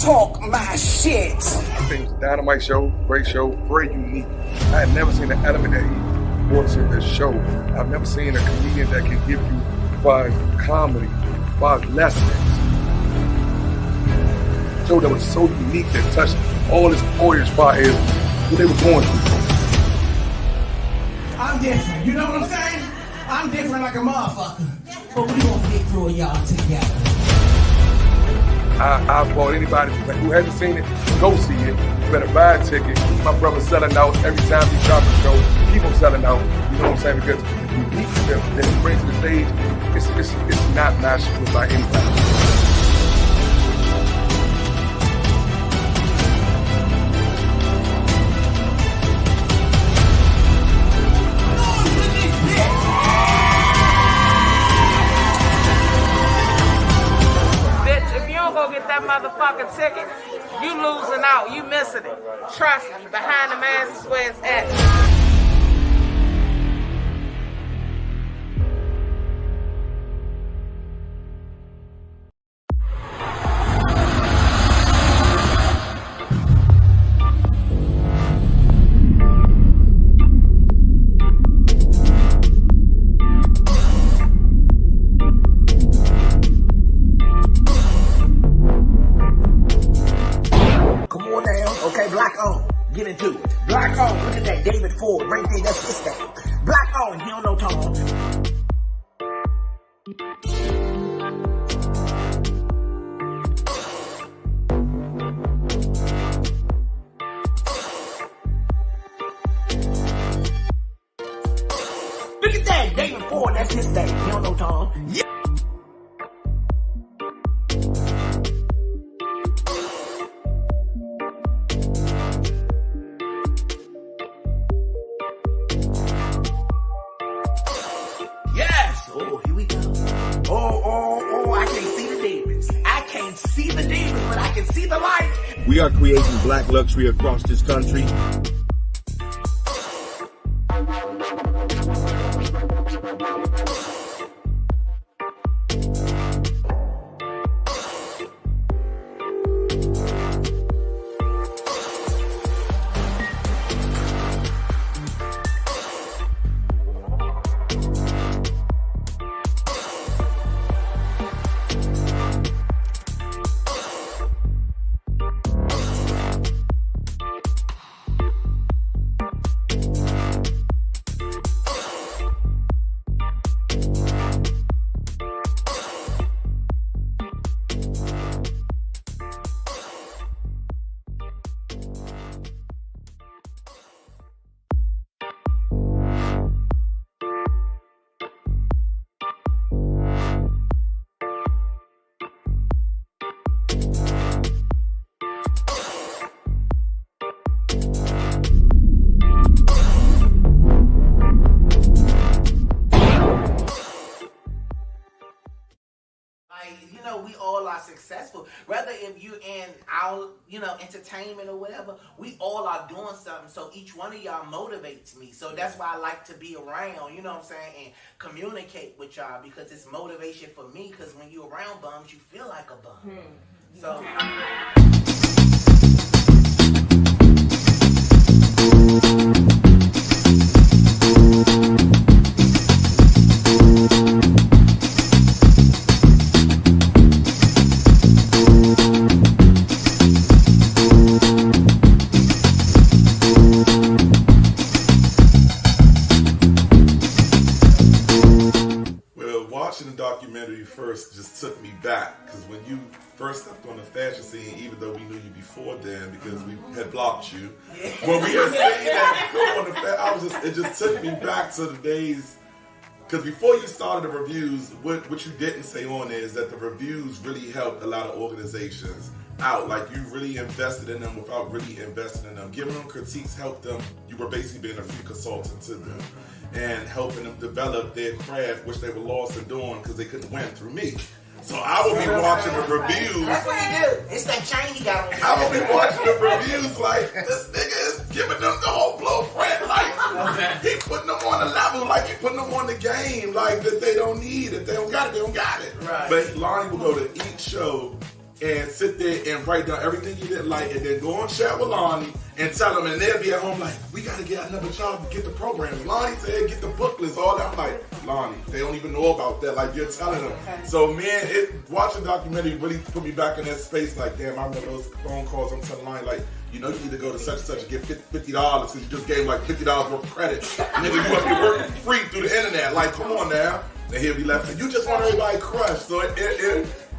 talk my shit. I think it's a dynamite show, great show, very unique. I had never seen an element that he brought to this show. I've never seen a comedian that can give you five comedy, five lessons. A show that was so unique that touched all his audience as far as what they were going through. I'm different, you know what I'm saying? I'm different like a motherfucker. But we gonna get through y'all together. I applaud anybody who hasn't seen it, go see it. You better buy a ticket. My brother's selling out every time he drops a show. Keep him selling out. You know what I'm saying? Because the uniqueness that he brings to the stage, it's not matchable by anybody. Get that motherfucking ticket, you losing out, you missing it. Trust me, behind the mask is where it's at. Get into it. Black on, look at that David Ford right there, that's his thing. Black on, he don't know Tom. Look at that David Ford, that's his thing. He don't know Tom. Yeah. Oh, here we go. Oh, I can't see the demons. I can't see the demons, but I can see the light. We are creating black luxury across this country. We all are successful, whether if you're in our, entertainment or whatever, we all are doing something. So each one of y'all motivates me. So that's why I like to be around, you know what I'm saying, and communicate with y'all, because it's motivation for me, because when you're around bums, you feel like a bum. So first just took me back, because when you first stepped on the fashion scene, even though we knew you before then because we had blocked you, when we had seen that go on the fashion, it just took me back to the days, because before you started the reviews, what you didn't say on there is that the reviews really helped a lot of organizations out. Like, you really invested in them without really investing in them. Giving them critiques helped them. You were basically being a free consultant to them and helping them develop their craft, which they were lost in doing because they couldn't win through me. So I will be watching the reviews. That's what he do. It's that chain he got on. I will be watching the reviews like, this nigga is giving them the whole blueprint. Like, he putting them on the level, like he putting them on the game, like that they don't need it. They don't got it, they don't got it. Right. But Lonnie will go to each show and sit there and write down everything you didn't like, and then go on chat with Lonnie and tell them, and they'll be at home like, we gotta get another job to get the program. Lonnie said, get the booklets, all that. I'm like, Lonnie, they don't even know about that. Like, you're telling them. So, man, watching the documentary really put me back in that space. Like, damn, I remember those phone calls. I'm telling Lonnie, like, you know, you need to go to such and such and get $50 because you just gave him like $50 worth of credit. Nigga, you up here working free through the internet. Like, come on now. And he'll be laughing. You just want everybody crushed. So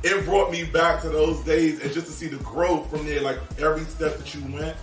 it brought me back to those days, and just to see the growth from there, like every step that you went,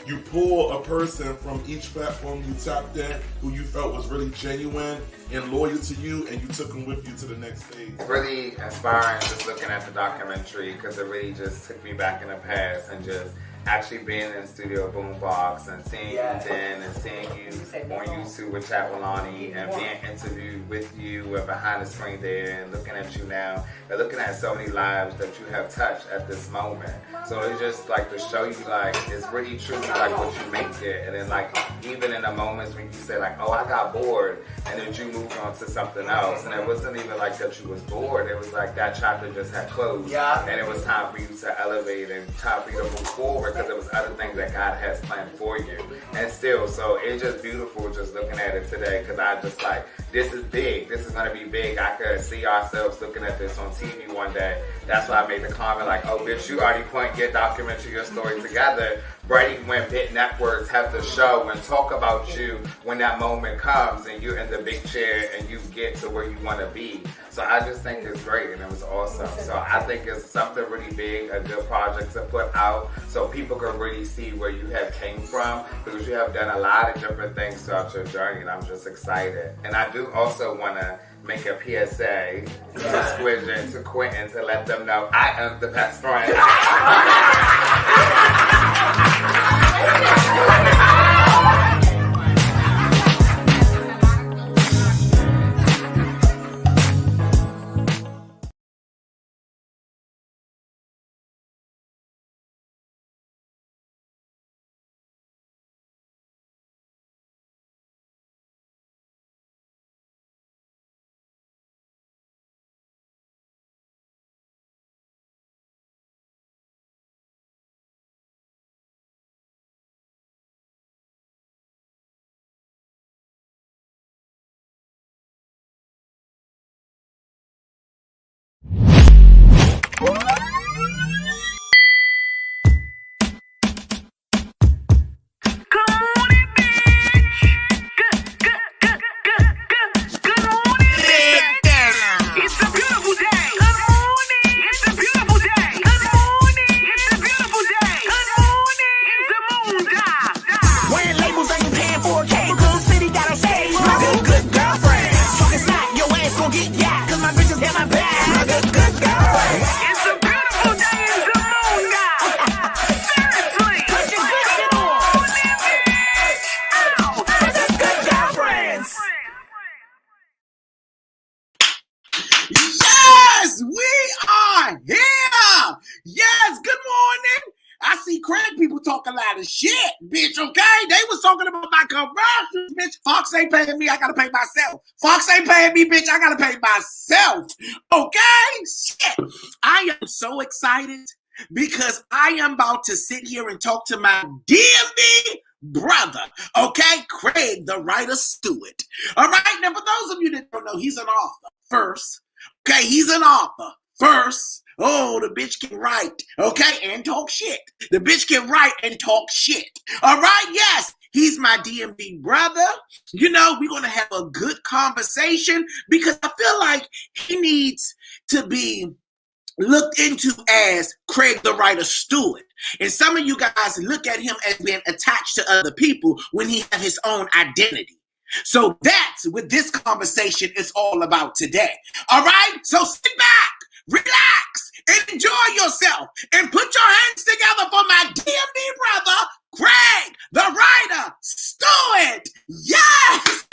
you pull a person from each platform you tapped in who you felt was really genuine and loyal to you, and you took them with you to the next stage. Really inspiring just looking at the documentary, because it really just took me back in the past, and just actually being in Studio Boombox and seeing you then, and seeing you on YouTube with Chat with Lonnie, and being interviewed with you and behind the screen there, and looking at you now, and looking at so many lives that you have touched at this moment. So it's just like to show you, like, it's really truly like what you make it. And then, like, even in the moments when you say like, oh, I got bored, and then you moved on to something else, and it wasn't even like that you was bored, it was like that chapter just had closed, and it was time for you to elevate and time for you to move forward, because there was other things that God has planned for you. And still, so it's just beautiful just looking at it today, because I just like, this is big, this is gonna be big. I could see ourselves looking at this on TV one day. That's why I made the comment like, oh bitch, you already put your documentary, your story together, ready when big networks have the show and talk about you when that moment comes and you're in the big chair and you get to where you want to be. So I just think it's great, and it was awesome. So I think it's something really big, a good project to put out so people can really see where you have came from, because you have done a lot of different things throughout your journey, and I'm just excited. And I do also want to make a PSA to Squidget, to Quentin, to let them know I am the best friend. Yes, we are here. Yes, good morning. I see Craig people talk a lot of shit, bitch, okay? They was talking about my commercials, bitch. Fox ain't paying me, I gotta pay myself. Fox ain't paying me, bitch, I gotta pay myself, okay? Shit. I am so excited because I am about to sit here and talk to my DMV brother, okay? Craig, the Writer Stewart. All right, now for those of you that don't know, he's an author first. Okay, he's an author first. Oh, the bitch can write, okay, and talk shit. The bitch can write and talk shit. All right, yes, he's my DMV brother. You know, we're going to have a good conversation because I feel like he needs to be looked into as Craig the Writer Stewart. And some of you guys look at him as being attached to other people when he has his own identity. So that's what this conversation is all about today. All right? So sit back, relax, and enjoy yourself. And put your hands together for my DMV brother, Craig the Writer Stewart. Yes!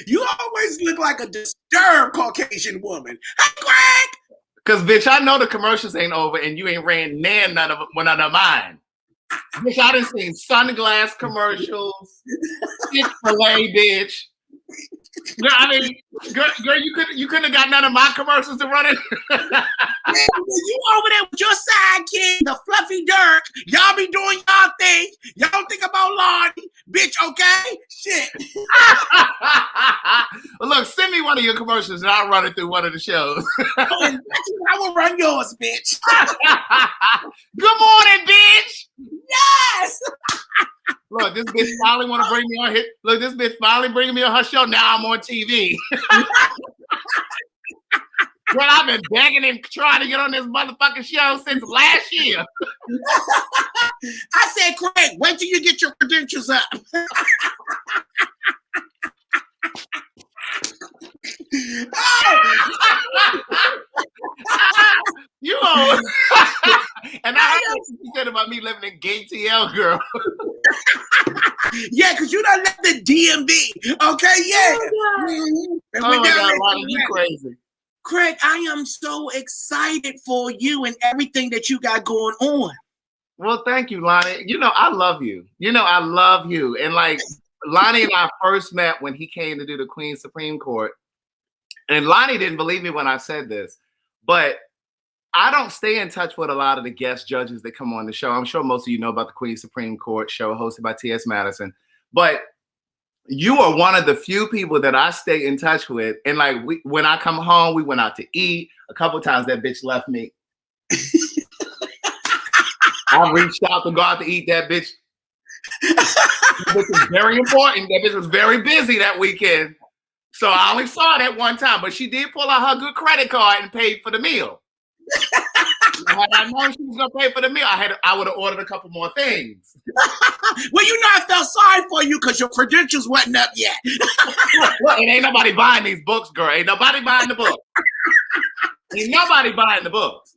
You always look like a disturbed Caucasian woman. Hey, Craig! Because, bitch, I know the commercials ain't over and you ain't ran near none of mine. Bitch, I done seen sunglass commercials, Chick-fil-A, bitch. Girl, I mean, girl, you couldn't have got none of my commercials to run it. You over there with your sidekick, the Fluffy Dirk. Y'all be doing y'all thing. Y'all don't think about Lonnie, bitch. Okay, shit. Well, look, send me one of your commercials and I'll run it through one of the shows. I will run yours, bitch. Good morning, bitch. Yes. Look, this bitch finally want to bring me on hit. Look, this bitch finally bringing me on her show. Now I'm on TV. Well, I've been begging him, trying to get on this motherfucking show since last year. I said, Craig, wait till you get your credentials up. You owe. And I heard what you said about me living in gay TL, girl. Yeah, because you done left the DMV. Okay, yeah. Oh my God, Lonnie, you crazy. Craig, I am so excited for you and everything that you got going on. Well, thank you, Lonnie. You know, I love you. You know, I love you. And like, Lonnie and I first met when he came to do the Queen's Supreme Court. And Lonnie didn't believe me when I said this, but I don't stay in touch with a lot of the guest judges that come on the show. I'm sure most of you know about the Queen's Supreme Court show hosted by T.S. Madison. But you are one of the few people that I stay in touch with. And like, when I come home, we went out to eat. A couple times that bitch left me. I reached out to go out to eat. That bitch. That bitch was very important. That bitch was very busy that weekend. So I only saw that one time, but she did pull out her good credit card and paid for the meal. Had I known she was gonna pay for the meal, I would have ordered a couple more things. Well, you know, I felt sorry for you because your credentials wasn't up yet. Look, it ain't nobody buying these books, girl. Ain't nobody buying the book. Ain't nobody buying the books.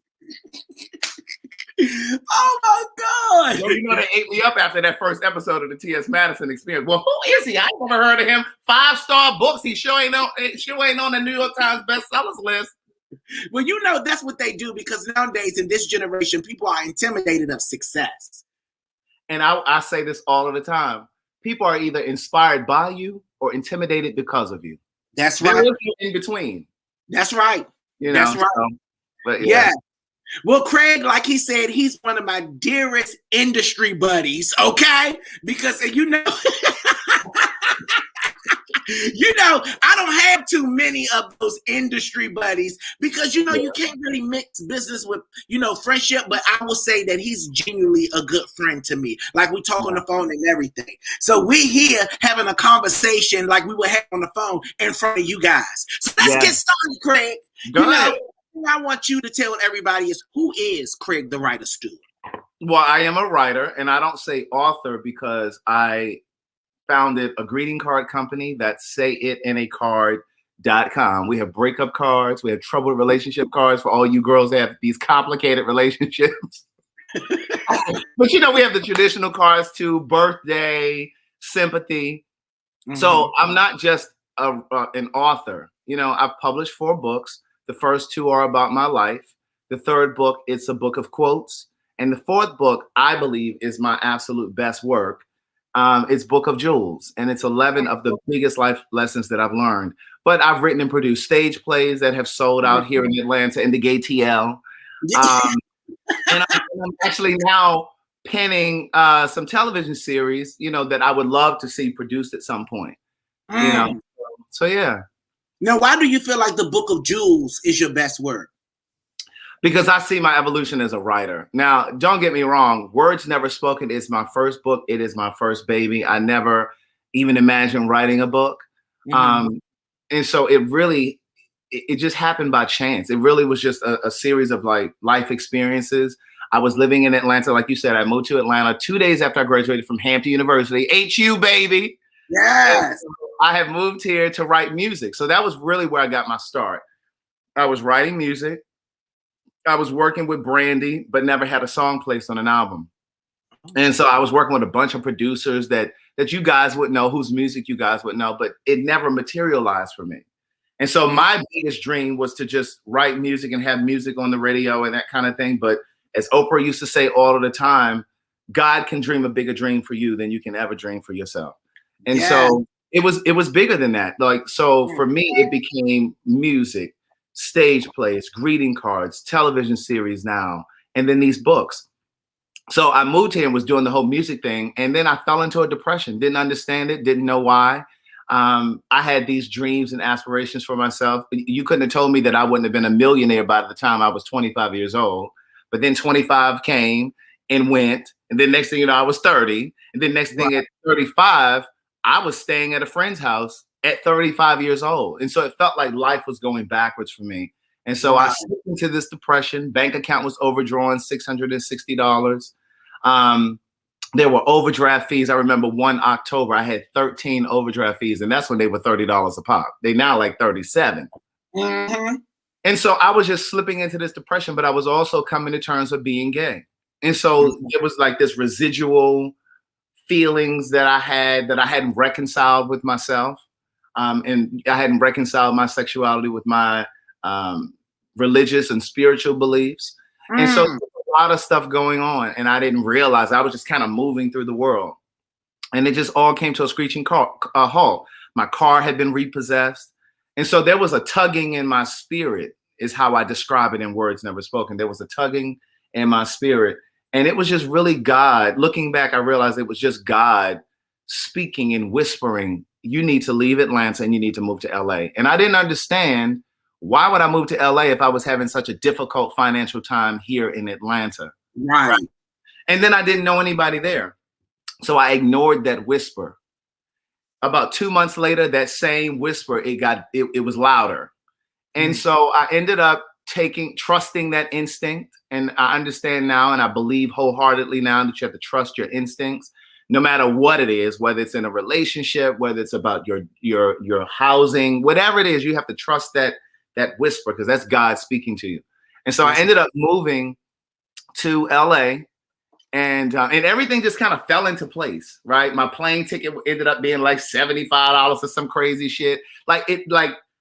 Oh my God! Well, you know they ate me up after that first episode of the T.S. Madison Experience. Well, who is he? I ain't never heard of him. 5-star books. He sure ain't on the New York Times bestsellers list. Well, you know that's what they do because nowadays in this generation, people are intimidated of success. And I say this all of the time. People are either inspired by you or intimidated because of you. That's right. There is no in between. That's right. You know, that's right. So, but yeah. Well, Craig, like he said, he's one of my dearest industry buddies, okay? Because, you know, I don't have too many of those industry buddies because, you know, you can't really mix business with, you know, friendship. But I will say that he's genuinely a good friend to me. Like we talk on the phone and everything. So we here having a conversation like we would have on the phone in front of you guys. So let's get started, Craig. Go ahead. I want you to tell everybody is who is Craig the Writer Stewart? Well, I am a writer, and I don't say author because I founded a greeting card company that's sayitinaCard.com. We have breakup cards, we have troubled relationship cards for all you girls that have these complicated relationships. But you know, we have the traditional cards too: birthday, sympathy. Mm-hmm. So I'm not just an author. You know, I've published 4 books. The first 2 are about my life. The third book, it's a book of quotes. And the 4th book, I believe, is my absolute best work. It's Book of Jewels. And it's 11 of the biggest life lessons that I've learned. But I've written and produced stage plays that have sold out here in Atlanta in the gay TL. And I'm actually now penning some television series, you know, that I would love to see produced at some point. You know, so yeah. Now, why do you feel like the Book of Jewels is your best work? Because I see my evolution as a writer. Now, don't get me wrong. Words Never Spoken is my first book. It is my first baby. I never even imagined writing a book. Mm-hmm. And so it just happened by chance. It really was just a series of like life experiences. I was living in Atlanta. Like you said, I moved to Atlanta 2 days after I graduated from Hampton University. HU, baby. Yes. I had moved here to write music. So that was really where I got my start. I was writing music. I was working with Brandy, but never had a song placed on an album. And so I was working with a bunch of producers that you guys would know, whose music you guys would know, but it never materialized for me. And so my biggest dream was to just write music and have music on the radio and that kind of thing. But as Oprah used to say all of the time, God can dream a bigger dream for you than you can ever dream for yourself. And so it was bigger than that. Like, so for me, it became music, stage plays, greeting cards, television series now, and then these books. So I moved here and was doing the whole music thing, and then I fell into a depression. Didn't understand it, didn't know why. I had these dreams and aspirations for myself. You couldn't have told me that I wouldn't have been a millionaire by the time I was 25 years old. But then 25 came and went, and then next thing you know, I was 30, and then next thing at 35, I was staying at a friend's house at 35 years old. And so it felt like life was going backwards for me. And so I slipped into this depression. Bank account was overdrawn $660. There were overdraft fees. I remember one October, I had 13 overdraft fees, and that's when they were $30 a pop. They now like 37. And so I was just slipping into this depression, but I was also coming to terms with being gay. And so it was like this residual feelings that I hadn't reconciled with myself. And I hadn't reconciled my sexuality with my religious and spiritual beliefs. And so a lot of stuff going on, and I didn't realize. I was just kind of moving through the world. And it just all came to a screeching halt. My car had been repossessed. And so there was a tugging in my spirit, is how I describe it in words never spoken. There was a tugging in my spirit. And it was just really God. Looking back, I realized it was just God speaking and whispering, you need to leave Atlanta and you need to move to LA. And I didn't understand, why would I move to LA if I was having such a difficult financial time here in Atlanta? Right. And then I didn't know anybody there. So I ignored that whisper. About 2 months later, that same whisper, it was louder. And so I ended up trusting that instinct. And I understand now, and I believe wholeheartedly now, that you have to trust your instincts, no matter what it is, whether it's in a relationship, whether it's about your housing, whatever it is, you have to trust that whisper, because that's God speaking to you. And so I ended up moving to LA, and everything just kind of fell into place, right? My plane ticket ended up being like $75 or some crazy shit. Like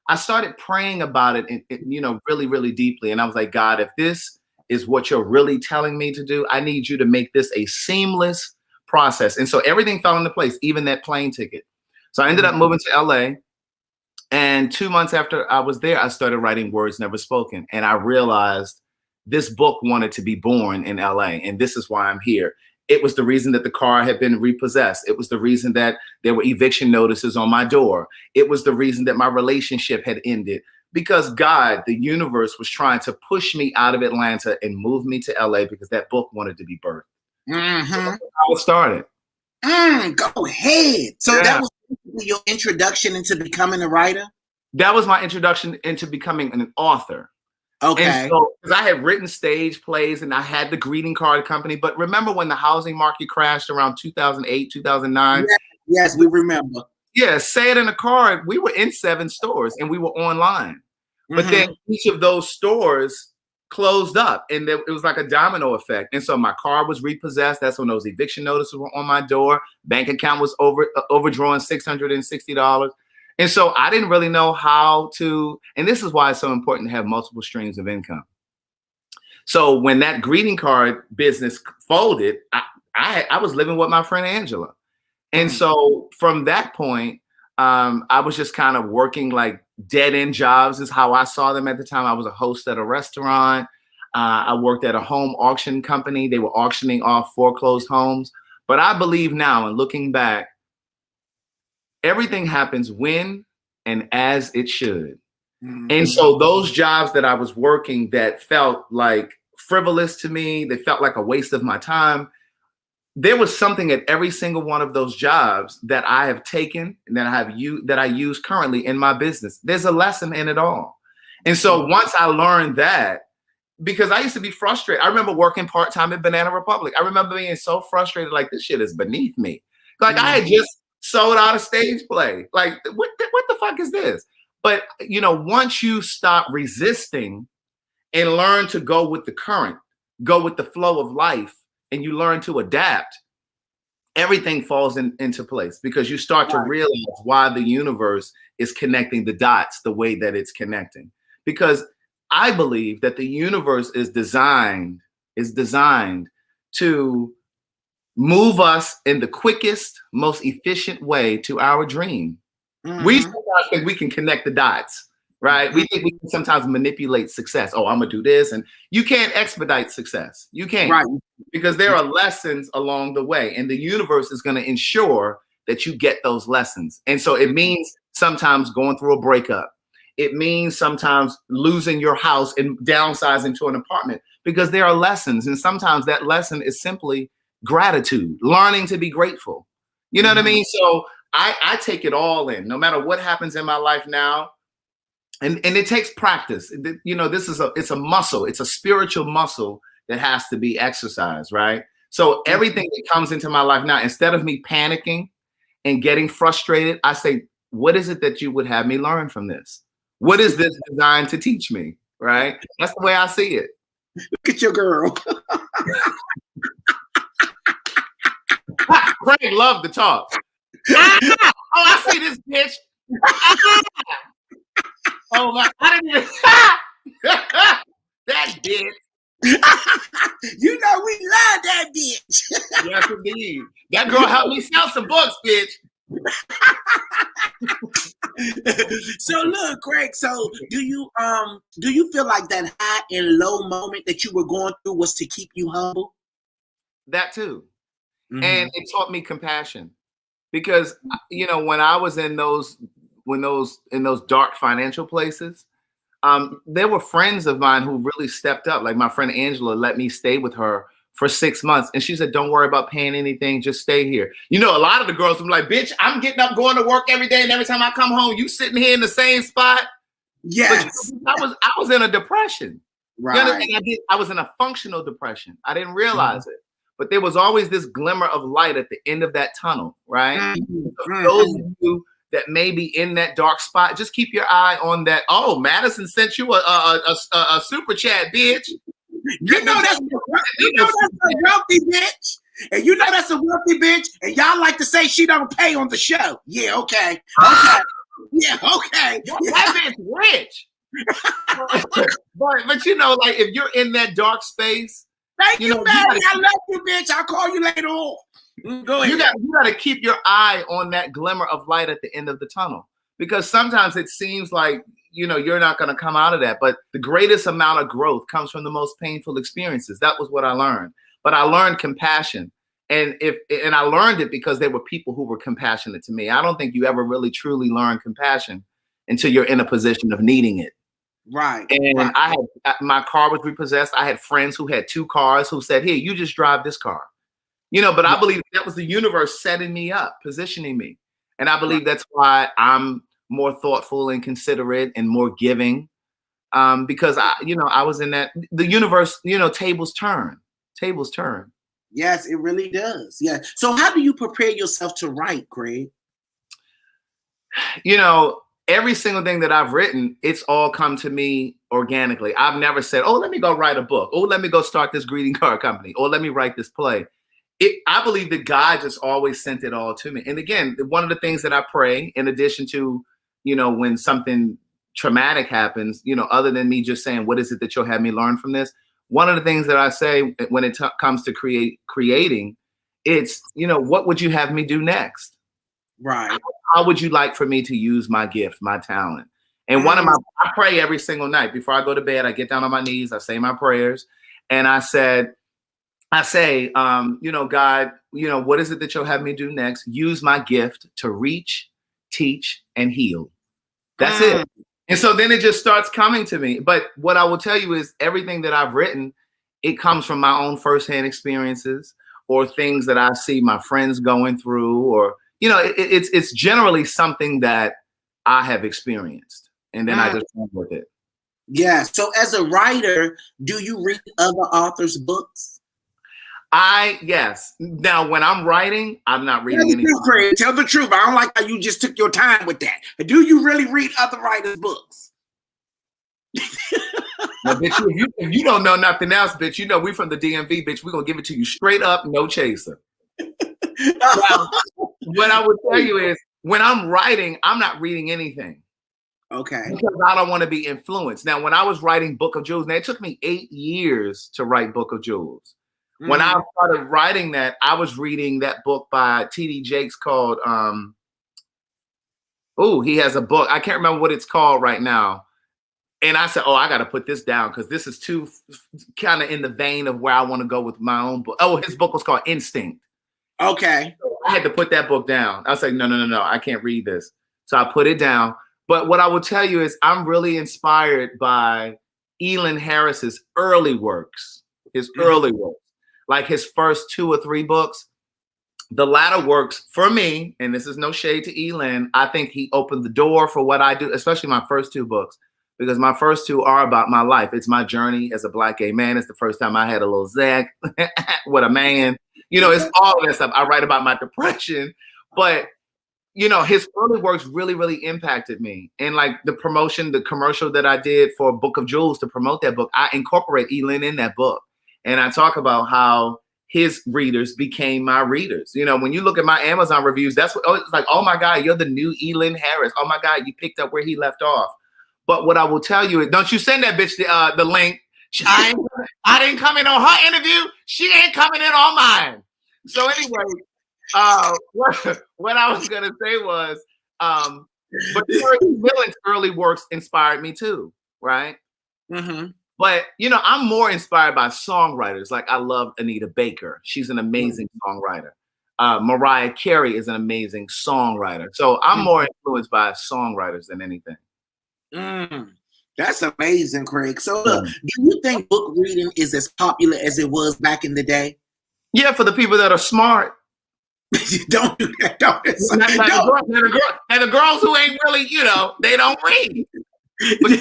I started praying about it, and really, really deeply. And I was like, God, if this is what you're really telling me to do, I need you to make this a seamless process. And so everything fell into place, even that plane ticket. So I ended up moving to LA. And 2 months after I was there, I started writing Words Never Spoken. And I realized this book wanted to be born in LA. And this is why I'm here. It was the reason that the car had been repossessed. It was the reason that there were eviction notices on my door. It was the reason that my relationship had ended. Because God, the universe, was trying to push me out of Atlanta and move me to LA, because that book wanted to be birthed. So that's how it started. Go ahead. So that was your introduction into becoming a writer? That was my introduction into becoming an author. Okay. And so, because I had written stage plays and I had the greeting card company. But remember when the housing market crashed around 2008, 2009? Yes, we remember. Yeah, Say It in a Card. We were in 7 stores and we were online. But then each of those stores closed up, and it was like a domino effect. And so my car was repossessed. That's when those eviction notices were on my door. Bank account was overdrawn $660. And so I didn't really know how to, and this is why it's so important to have multiple streams of income. So when that greeting card business folded, I was living with my friend Angela. And so from that point, I was just kind of working like dead-end jobs is how I saw them at the time. I was a host at a restaurant. I worked at a home auction company. They were auctioning off foreclosed homes. But I believe now, and looking back, everything happens when and as it should. And so those jobs that I was working that felt like frivolous to me, they felt like a waste of my time, there was something at every single one of those jobs that I have taken and that I use currently in my business. There's a lesson in it all. And so once I learned that, because I used to be frustrated. I remember working part-time at Banana Republic. I remember being so frustrated, like, this shit is beneath me. Like I had just sold out a stage play. Like, what the fuck is this? But, once you stop resisting and learn to go with the current, go with the flow of life, and you learn to adapt, everything falls into place, because you start to realize why the universe is connecting the dots the way that it's connecting. Because I believe that the universe is designed to move us in the quickest, most efficient way to our dream. We sometimes think we can connect the dots, right? We think we can sometimes manipulate success. Oh, I'm gonna do this, and you can't expedite success. You can't, Right. because there are lessons along the way, and the universe is gonna ensure that you get those lessons. And so it means sometimes going through a breakup. It means sometimes losing your house and downsizing to an apartment, because there are lessons, and sometimes that lesson is simply gratitude, learning to be grateful. You know what I mean? So I take it all in, no matter what happens in my life now. And it takes practice. You know, it's a muscle. It's a spiritual muscle that has to be exercised, right? So everything that comes into my life now, instead of me panicking and getting frustrated, I say, what is it that you would have me learn from this? What is this designed to teach me, right? That's the way I see it. Look at your girl. Craig loved to talk. Oh, I see this bitch. Oh my! I didn't even. That bitch. You know we love that bitch. Yes, indeed. That girl helped me sell some books, bitch. So look, Craig. So do you feel like that high and low moment that you were going through was to keep you humble? That too, and it taught me compassion, because you know, when I was in those dark financial places, there were friends of mine who really stepped up. Like my friend Angela let me stay with her for 6 months, and she said, "Don't worry about paying anything, just stay here." You know, a lot of the girls were like, "Bitch, I'm getting up, going to work every day, and every time I come home, you sitting here in the same spot." Yes, but I was in a depression. right. You understand? I was in a functional depression. I didn't realize it, but there was always this glimmer of light at the end of that tunnel, right? So those of you that may be in that dark spot, just keep your eye on that. Oh, Madison sent you a super chat, bitch. You know that's a wealthy bitch. And you know that's a wealthy bitch. And y'all like to say she don't pay on the show. Yeah, okay. Okay. Yeah, okay. That bitch rich. but you know, like if you're in that dark space, thank you, know, man. I love you, bitch. I'll call you later on. Go ahead. You got to keep your eye on that glimmer of light at the end of the tunnel, because sometimes it seems like, you know, you're not going to come out of that. But the greatest amount of growth comes from the most painful experiences. That was what I learned. But I learned compassion. And I learned it because there were people who were compassionate to me. I don't think you ever really truly learn compassion until you're in a position of needing it. Right. And right. my car was repossessed. I had friends who had 2 cars who said, "Here, you just drive this car." You know, but I believe that was the universe setting me up, positioning me. And I believe that's why I'm more thoughtful and considerate and more giving, because I was in that, the universe, you know, tables turn. Yes, it really does. Yeah. So how do you prepare yourself to write, Craig? You know, every single thing that I've written, it's all come to me organically. I've never said, "Oh, let me go write a book. Oh, let me go start this greeting card company. Or let me write this play." I believe that God just always sent it all to me. And again, one of the things that I pray, in addition to, you know, when something traumatic happens, you know, other than me just saying, "What is it that you'll have me learn from this?" One of the things that I say when it comes to creating, it's, you know, what would you have me do next? Right. How would you like for me to use my gift, my talent? And I pray every single night before I go to bed. I get down on my knees, I say my prayers, and I say, you know, God, you know, what is it that you'll have me do next? Use my gift to reach, teach, and heal. That's it. And so then it just starts coming to me. But what I will tell you is everything that I've written, it comes from my own firsthand experiences or things that I see my friends going through, or, you know, it's generally something that I have experienced. And then I just run with it. Yeah. So as a writer, do you read other authors' books? Yes. Now, when I'm writing, I'm not reading anything. Tell the truth. I don't like how you just took your time with that. Do you really read other writers' books? Now, bitch, if you don't know nothing else, bitch, you know we from the DMV, bitch. We're gonna give it to you straight up, no chaser. Well, what I would tell you is, when I'm writing, I'm not reading anything. Okay. Because I don't want to be influenced. Now, when I was writing Book of Jewels, now it took me 8 years to write Book of Jewels. When I started writing that, I was reading that book by T.D. Jakes called, he has a book. I can't remember what it's called right now. And I said, I got to put this down because this is too kind of in the vein of where I want to go with my own book. His book was called Instinct. Okay. So I had to put that book down. I was like, no, I can't read this. So I put it down. But what I will tell you is I'm really inspired by Elin Harris's early works, his early works, like his first 2 or 3 books. The latter works for me, and this is no shade to Elin, I think he opened the door for what I do, especially my first 2 books, because my first 2 are about my life. It's my journey as a Black gay man. It's the first time I had a little Zach with a man. It's all of that stuff. I write about my depression, but his early works really, really impacted me. And like the commercial that I did for Book of Jewels to promote that book, I incorporate Elin in that book. And I talk about how his readers became my readers. When you look at my Amazon reviews, that's what it's like, oh my God, you're the new Elin Harris. Oh my God, you picked up where he left off. But what I will tell you is, don't you send that bitch the link. I didn't come in on her interview. She ain't coming in on mine. So anyway, what I was gonna say was, but Millen's early works inspired me too, right? Mm-hmm. But I'm more inspired by songwriters. Like I love Anita Baker. She's an amazing songwriter. Mariah Carey is an amazing songwriter. So I'm more influenced by songwriters than anything. That's amazing, Craig. So look, do you think book reading is as popular as it was back in the day? Yeah, for the people that are smart. Don't do that. And the girls who ain't really, they don't read. But,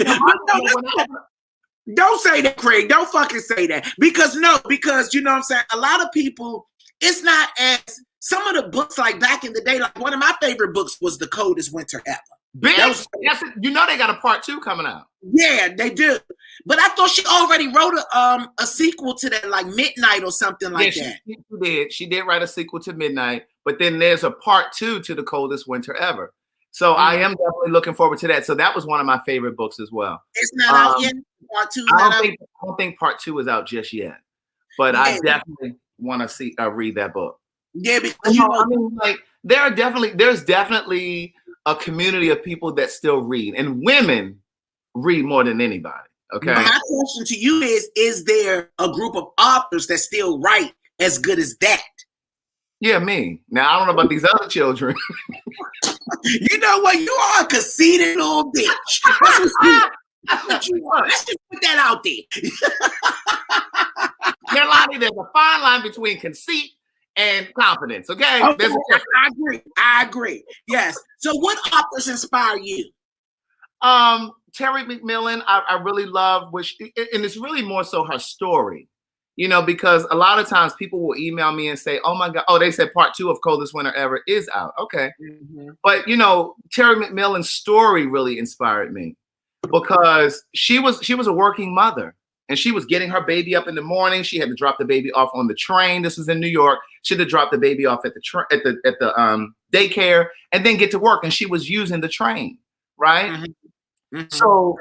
don't say that, Craig. Don't fucking say that. Because you know what I'm saying? A lot of people, it's not as some of the books like back in the day, like one of my favorite books was The Coldest Winter Ever. Bitch, they got a part 2 coming out. Yeah, they do. But I thought she already wrote a sequel to that, like Midnight or something like that. She did. She did write a sequel to Midnight, but then there's a part 2 to The Coldest Winter Ever. So I am definitely looking forward to that. So that was one of my favorite books as well. It's not out yet. Part 2. I don't think part 2 is out just yet, but I definitely want to read that book. Yeah, because there's definitely a community of people that still read, and women read more than anybody. Okay. My question to you is there a group of authors that still write as good as that? Yeah, me. Now I don't know about these other children. You know what? You are a conceited little bitch. That's what you are. Let's just put that out there. Now, Lonnie, there's a fine line between conceit and confidence. Okay. I agree. Yes. So what authors inspire you? Terry McMillan, I really love, and it's really more so her story, because a lot of times people will email me and say, oh my God, they said part 2 of Coldest Winter Ever is out. Okay. Mm-hmm. But, Terry McMillan's story really inspired me because she was a working mother and she was getting her baby up in the morning. She had to drop the baby off on the train. This was in New York. She had to drop the baby off at the daycare and then get to work. And she was using the train. Right. Mm-hmm. Mm-hmm. So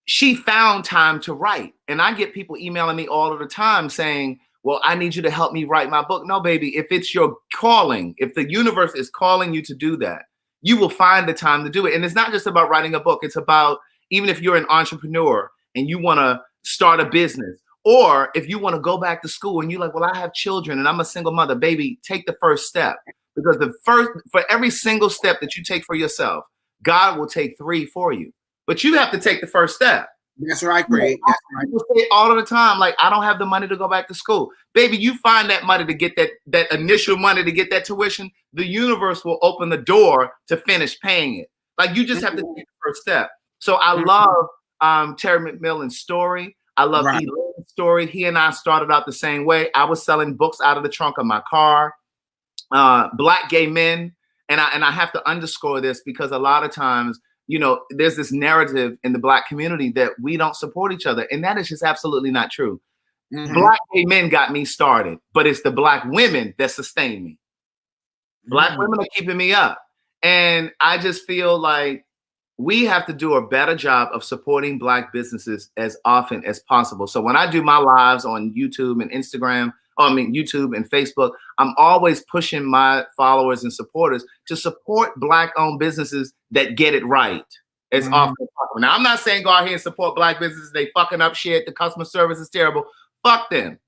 she found time to write. And I get people emailing me all of the time saying, well, I need you to help me write my book. No, baby, if it's your calling, if the universe is calling you to do that, you will find the time to do it. And it's not just about writing a book. It's about, even if you're an entrepreneur and you want to start a business, or if you want to go back to school and you're like, well, I have children and I'm a single mother, baby, take the first step. Because for every single step that you take for yourself, God will take 3 for you, but you have to take the first step. That's right, Craig. That's right. People say all of the time, like, I don't have the money to go back to school. Baby, you find that money to get that initial money to get that tuition. The universe will open the door to finish paying it. Like, you just have to take the first step. So I love Terry McMillan's story. I love Elon's story. He and I started out the same way. I was selling books out of the trunk of my car. Black gay men. And I have to underscore this because a lot of times, there's this narrative in the Black community that we don't support each other. And that is just absolutely not true. Mm-hmm. Black gay men got me started, but it's the Black women that sustain me. Black women are keeping me up. And I just feel like we have to do a better job of supporting Black businesses as often as possible. So when I do my lives on YouTube and Instagram, YouTube and Facebook, I'm always pushing my followers and supporters to support Black-owned businesses that get it right as often as possible. Now, I'm not saying go out here and support Black businesses. They fucking up shit. The customer service is terrible. Fuck them.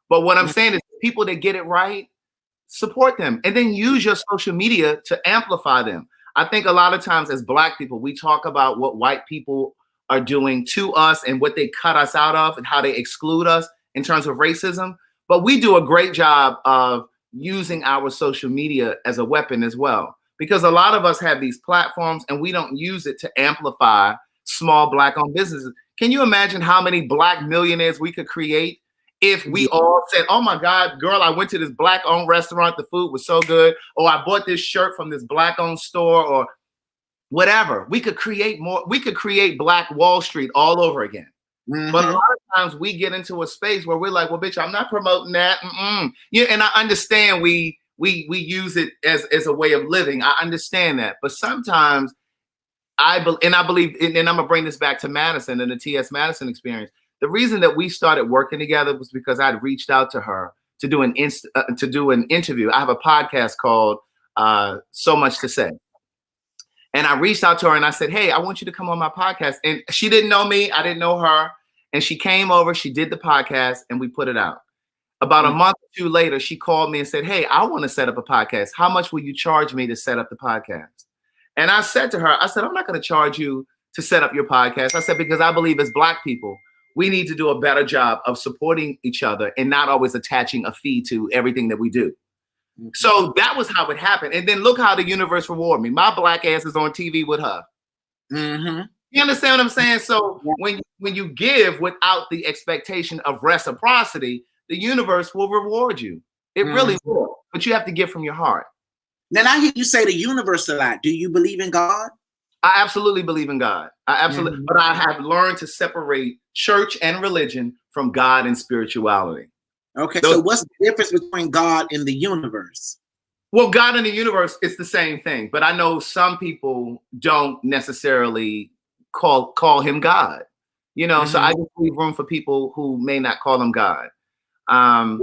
But what I'm saying is people that get it right, support them. And then use your social media to amplify them. I think a lot of times as Black people, we talk about what white people are doing to us and what they cut us out of and how they exclude us in terms of racism. But we do a great job of using our social media as a weapon as well, because a lot of us have these platforms and we don't use it to amplify small Black-owned businesses. Can you imagine how many Black millionaires we could create if we all said, oh my God, girl, I went to this Black-owned restaurant, the food was so good, or I bought this shirt from this Black-owned store, or whatever. We could create more. We could create Black Wall Street all over again. But a lot of times we get into a space where we're like, well, bitch, I'm not promoting that. Yeah, and I understand we use it as a way of living. I understand that. But sometimes I believe, and I'm gonna bring this back to Madison and the T.S. Madison experience. The reason that we started working together was because I'd reached out to her to do an interview. I have a podcast called So Much to Say. And I reached out to her and I said, hey, I want you to come on my podcast. And she didn't know me. I didn't know her. And she came over, she did the podcast, and we put it out. About a month or two later, she called me and said, hey, I want to set up a podcast. How much will you charge me to set up the podcast? And I said to her, I said, I'm not going to charge you to set up your podcast. I said, because I believe as Black people, we need to do a better job of supporting each other and not always attaching a fee to everything that we do. So that was how it happened. And then look how the universe rewarded me. My Black ass is on TV with her. You understand what I'm saying? So when you give without the expectation of reciprocity, the universe will reward you. It really will. But you have to give from your heart. Then I hear you say the universe a lot. Do you believe in God? I absolutely believe in God. I absolutely, but I have learned to separate church and religion from God and spirituality. Okay, so what's the difference between God and the universe? Well, God and the universe, it's the same thing. But I know some people don't necessarily call him God. You know, so I just leave room for people who may not call him God. I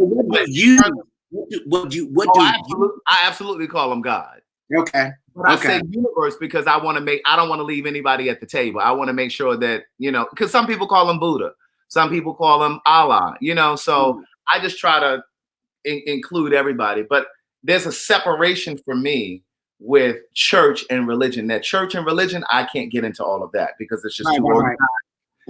absolutely call him God. Okay. But I say universe because I don't want to leave anybody at the table. I want to make sure that, you know, because some people call him Buddha. Some people call him Allah, you know, so I just try to include everybody. But there's a separation for me with church and religion. That church and religion, I can't get into all of that because it's just too organized.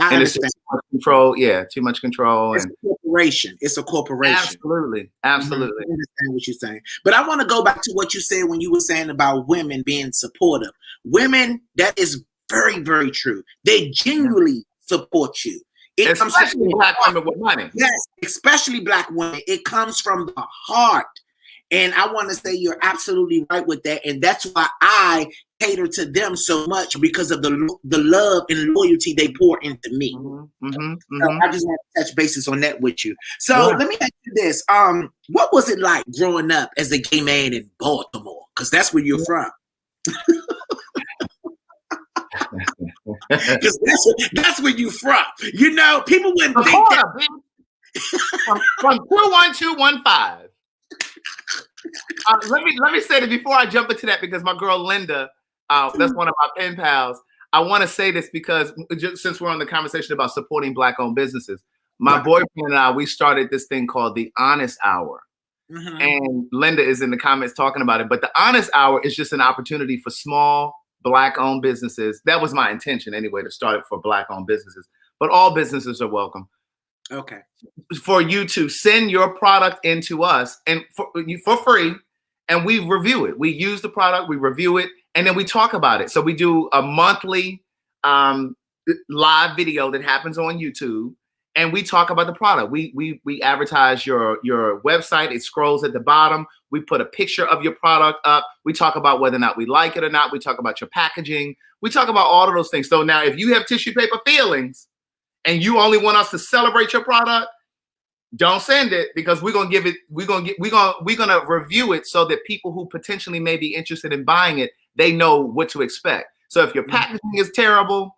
And it's just too much control. Yeah, too much control. It's a corporation. It's a corporation. Absolutely. I understand what you're saying. But I want to go back to what you said when you were saying about women being supportive. Women, that is very, very true. They genuinely support you. Especially Black women with money. Yes, especially Black women. It comes from the heart. And I want to say you're absolutely right with that. And that's why I cater to them so much, because of the love and loyalty they pour into me. So I just want to touch bases on that with you. So let me ask you this. What was it like growing up as a gay man in Baltimore? Because that's where you're from. Because that's where you're from. You know, people wouldn't think that. From 21215. Let me say this before I jump into that, because my girl Linda, that's one of my pen pals. I want to say this because since we're on the conversation about supporting Black-owned businesses, my boyfriend and I, we started this thing called the Honest Hour. And Linda is in the comments talking about it. But the Honest Hour is just an opportunity for small Black-owned businesses. That was my intention anyway, to start it for Black-owned businesses. But all businesses are welcome. Okay. For you to send your product into us and for free, and we review it. We use the product, we review it, and then we talk about it. So we do a monthly live video that happens on YouTube, and we talk about the product. We advertise your website. It scrolls at the bottom. We put a picture of your product up. We talk about whether or not we like it or not. We talk about your packaging. We talk about all of those things. So now if you have tissue paper feelings and you only want us to celebrate your product, don't send it, because we're gonna review it so that people who potentially may be interested in buying it, they know what to expect. So if your packaging is terrible,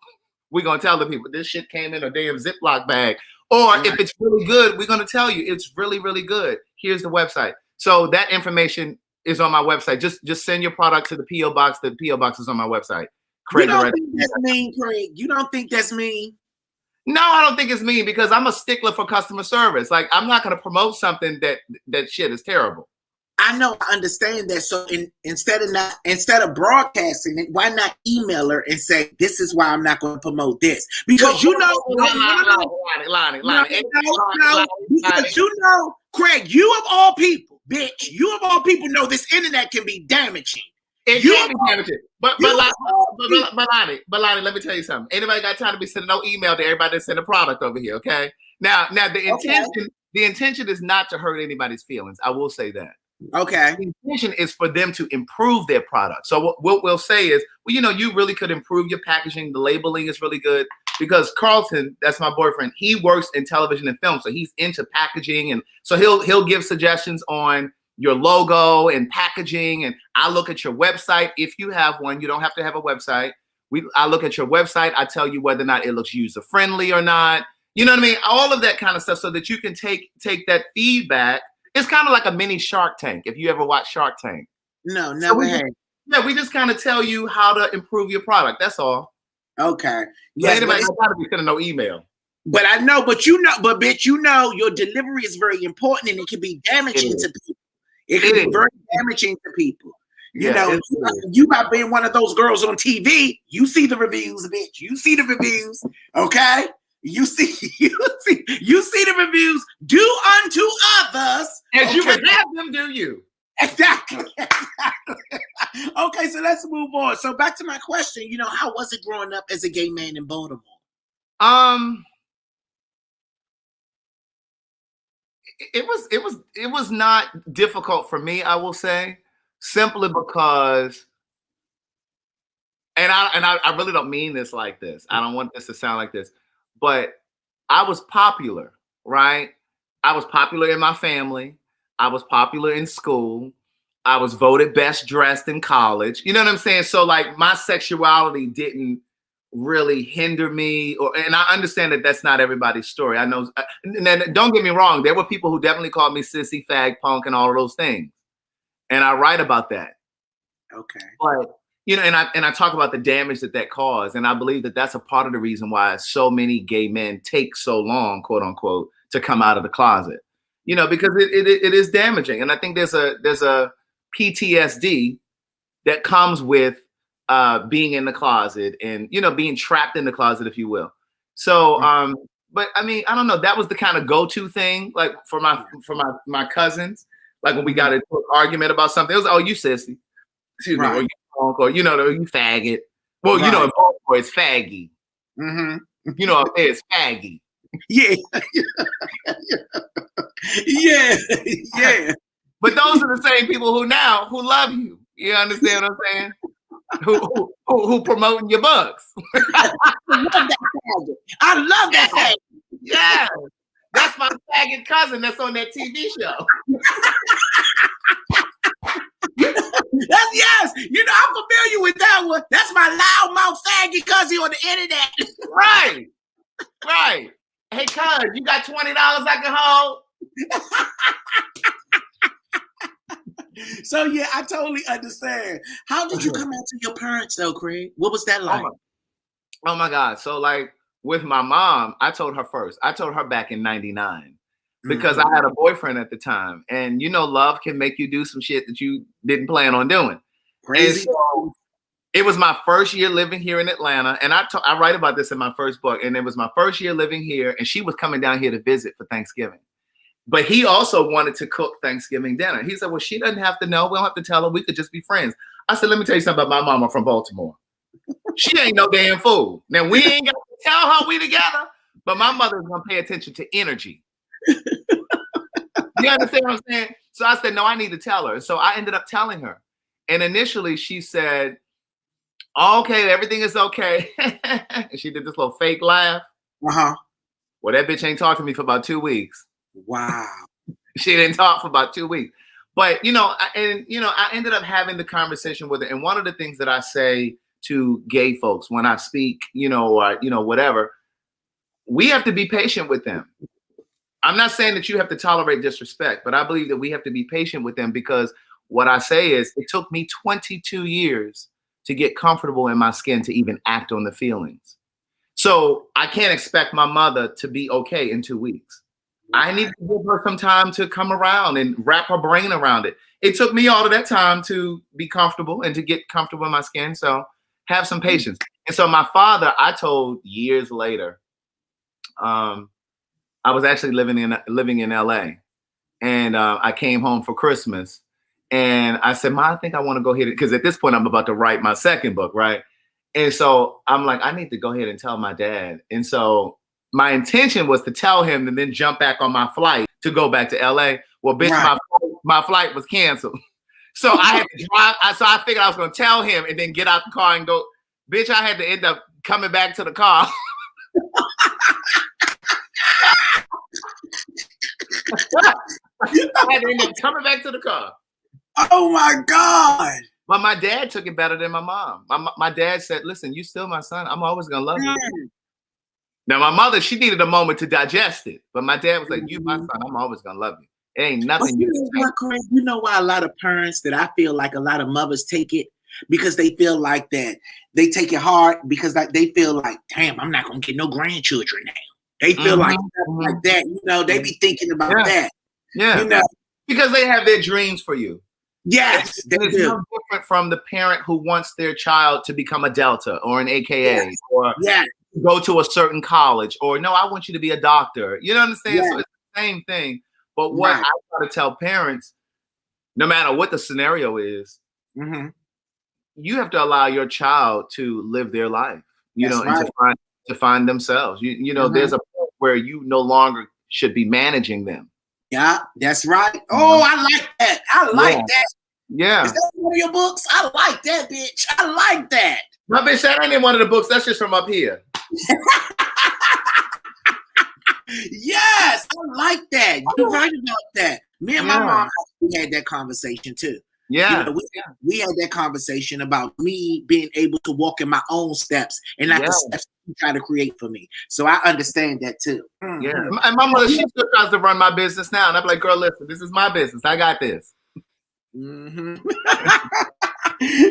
we're gonna tell the people this shit came in a damn Ziploc bag. Or if it's really good, we're gonna tell you it's really, really good. Here's the website. So that information is on my website. Just send your product to the P.O. box. The P.O. box is on my website. You don't think that's mean, Craig? You don't think that's mean? No, I don't think it's mean because I'm a stickler for customer service. Like I'm not gonna promote something that shit is terrible. I know, I understand that. So instead of broadcasting it, why not email her and say, this is why I'm not going to promote this? Because Lonnie, because you know, Craig, you of all people, bitch, you of all people know this internet can be damaging. It can be damaging. But Lonnie, let me tell you something. Anybody got time to be sending no email to everybody that send a product over here, okay? Now the intention is not to hurt anybody's feelings. I will say that. Okay. The intention is for them to improve their product. So what we'll say is, well, you know, you really could improve your packaging. The labeling is really good because Carlton, that's my boyfriend. He works in television and film, so he's into packaging, and so he'll give suggestions on your logo and packaging. And I look at your website. If you have one, you don't have to have a website. I look at your website. I tell you whether or not it looks user friendly or not. You know what I mean? All of that kind of stuff, so that you can take that feedback. It's kind of like a mini Shark Tank. If you ever watch Shark Tank. No, never had. Yeah, we just kind of tell you how to improve your product. That's all. Okay. Yeah, anybody got to be sending no email. But I know, bitch, you know, your delivery is very important, and it can be damaging to people. It can be very damaging to people. You know, you might be one of those girls on TV. You see the reviews, bitch. You see the reviews. Okay. You see the reviews. Do unto others as you would have them do you. Exactly. Okay, so let's move on. So back to my question. You know, how was it growing up as a gay man in Baltimore? It was not difficult for me, I will say, simply because, and I really don't mean this like this. I don't want this to sound like this. But I was popular, right? I was popular in my family. I was popular in school. I was voted best dressed in college. You know what I'm saying? So like my sexuality didn't really hinder me, and I understand that that's not everybody's story. I know, and don't get me wrong. There were people who definitely called me sissy, fag, punk, and all of those things. And I write about that. Okay. But you know, and I talk about the damage that caused, and I believe that that's a part of the reason why so many gay men take so long, quote unquote, to come out of the closet. You know, because it is damaging, and I think there's a PTSD that comes with being in the closet, and you know, being trapped in the closet, if you will. So, but I mean, I don't know. That was the kind of go-to thing, like for my cousins, like when we got into an argument about something, it was, oh, you sissy, excuse me, or you punk, or you know, you faggot. Well, you know, in Baltimore it's faggy. Mm-hmm. You know, up there it's faggy. Yeah. Yeah. But those are the same people who love you. You understand what I'm saying? Who promoting your bugs. I love that faggot. Yeah. That's my faggot cousin that's on that TV show. Yes, you know, I'm familiar with that one. That's my loudmouth faggot cousin on the internet. Right. Hey, cuz, you got $20 I can hold? So yeah, I totally understand. How did you come out to your parents though, Craig? What was that like? Oh my God. So like with my mom, I told her first. I told her back in 99 because I had a boyfriend at the time. And you know, love can make you do some shit that you didn't plan on doing. Crazy. And so it was my first year living here in Atlanta. And I write about this in my first book. And it was my first year living here. And she was coming down here to visit for Thanksgiving. But he also wanted to cook Thanksgiving dinner. He said, well, she doesn't have to know. We don't have to tell her. We could just be friends. I said, let me tell you something about my mama from Baltimore. She ain't no damn fool. Now, we ain't got to tell her we together, but my mother's going to pay attention to energy. You understand what I'm saying? So I said, no, I need to tell her. So I ended up telling her. And initially she said, okay, everything is okay. And she did this little fake laugh. Uh-huh. Well, that bitch ain't talked to me for about 2 weeks. Wow. She didn't talk for about 2 weeks. But, I ended up having the conversation with her. And one of the things that I say to gay folks when I speak, whatever. We have to be patient with them. I'm not saying that you have to tolerate disrespect, but I believe that we have to be patient with them, because what I say is it took me 22 years to get comfortable in my skin to even act on the feelings. So I can't expect my mother to be okay in 2 weeks. I need to give her some time to come around and wrap her brain around it. It took me all of that time to be comfortable and to get comfortable in my skin. So have some patience. And so my father, I told years later, I was actually living in LA, and I came home for Christmas, and I said, "Ma, I think I want to go ahead," because at this point I'm about to write my second book, right? And so I'm like, I need to go ahead and tell my dad. And so my intention was to tell him and then jump back on my flight to go back to LA. Well, bitch, right. my flight was canceled. So I had to drive. So I figured I was going to tell him and then get out the car and go. Bitch, I had to end up coming back to the car. I had to end up coming back to the car. Oh my God. But my dad took it better than my mom. My dad said, listen, you still my son. I'm always going to love you. Now, my mother, she needed a moment to digest it. But my dad was like, you my son. I'm always going to love you. It ain't nothing you can say. You know why a lot of parents that I feel like a lot of mothers take it? Because they feel like that. They take it hard because they feel like, damn, I'm not going to get no grandchildren now. They feel like that. You know, they be thinking about that. Yeah. You know, because they have their dreams for you. Yes, it's no different from the parent who wants their child to become a Delta or an AKA or go to a certain college, or no, I want you to be a doctor. You know what I'm saying? So it's the same thing. But what I try to tell parents, no matter what the scenario is, you have to allow your child to live their life, and to find themselves. You know, there's a point where you no longer should be managing them. Yeah, that's right. Oh, I like that. I like that. Yeah. Is that one of your books? I like that, bitch. I like that. My bitch, that ain't in one of the books. That's just from up here. Yes, I like that. You're right about that. Me and my mom actually had that conversation too. Yeah. We had that conversation about me being able to walk in my own steps and not the steps you try to create for me. So I understand that too. Yeah. And my mother, she still tries to run my business now. And I'm like, girl, listen, this is my business. I got this.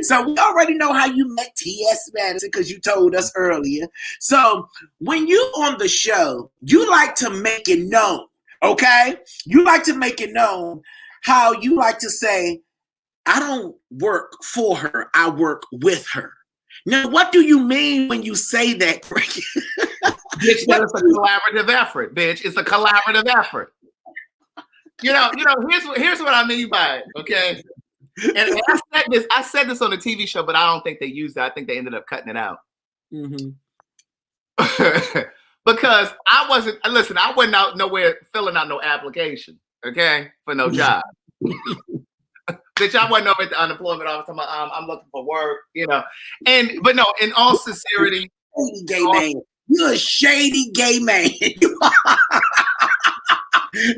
So we already know how you met T.S. Madison because you told us earlier. So when you on the show, you like to make it known, okay? You like to make it known how you like to say, I don't work for her, I work with her. Now, what do you mean when you say that? Bitch, it's a collaborative effort, bitch. It's a collaborative effort. You know, here's what I mean by it, okay? And I said this on a TV show, but I don't think they used it. I think they ended up cutting it out. Because I wasn't out nowhere filling out no application, okay, for no job. Bitch, I wasn't over at the unemployment office. I'm looking for work, but no, in all sincerity, gay man. You're a shady gay man.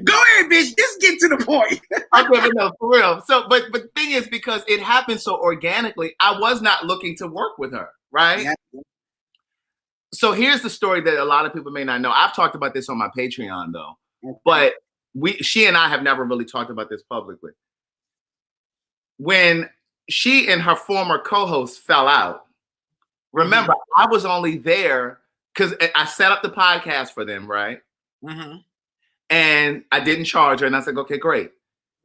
Go ahead, bitch. Just get to the point. Okay, but no, for real. So, but the thing is, because it happened so organically, I was not looking to work with her, right? Yeah. So here's the story that a lot of people may not know. I've talked about this on my Patreon, though, but she and I have never really talked about this publicly. When she and her former co-host fell out, remember, I was only there because I set up the podcast for them, right? And I didn't charge her. And I said, okay, great.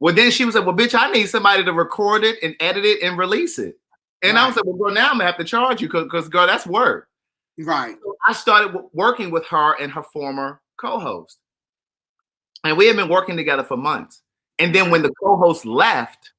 Well, then she was like, well, bitch, I need somebody to record it and edit it and release it. And I was like, well, girl, now I'm going to have to charge you because, girl, that's work. Right. So I started working with her and her former co-host. And we had been working together for months. And then when the co-host left,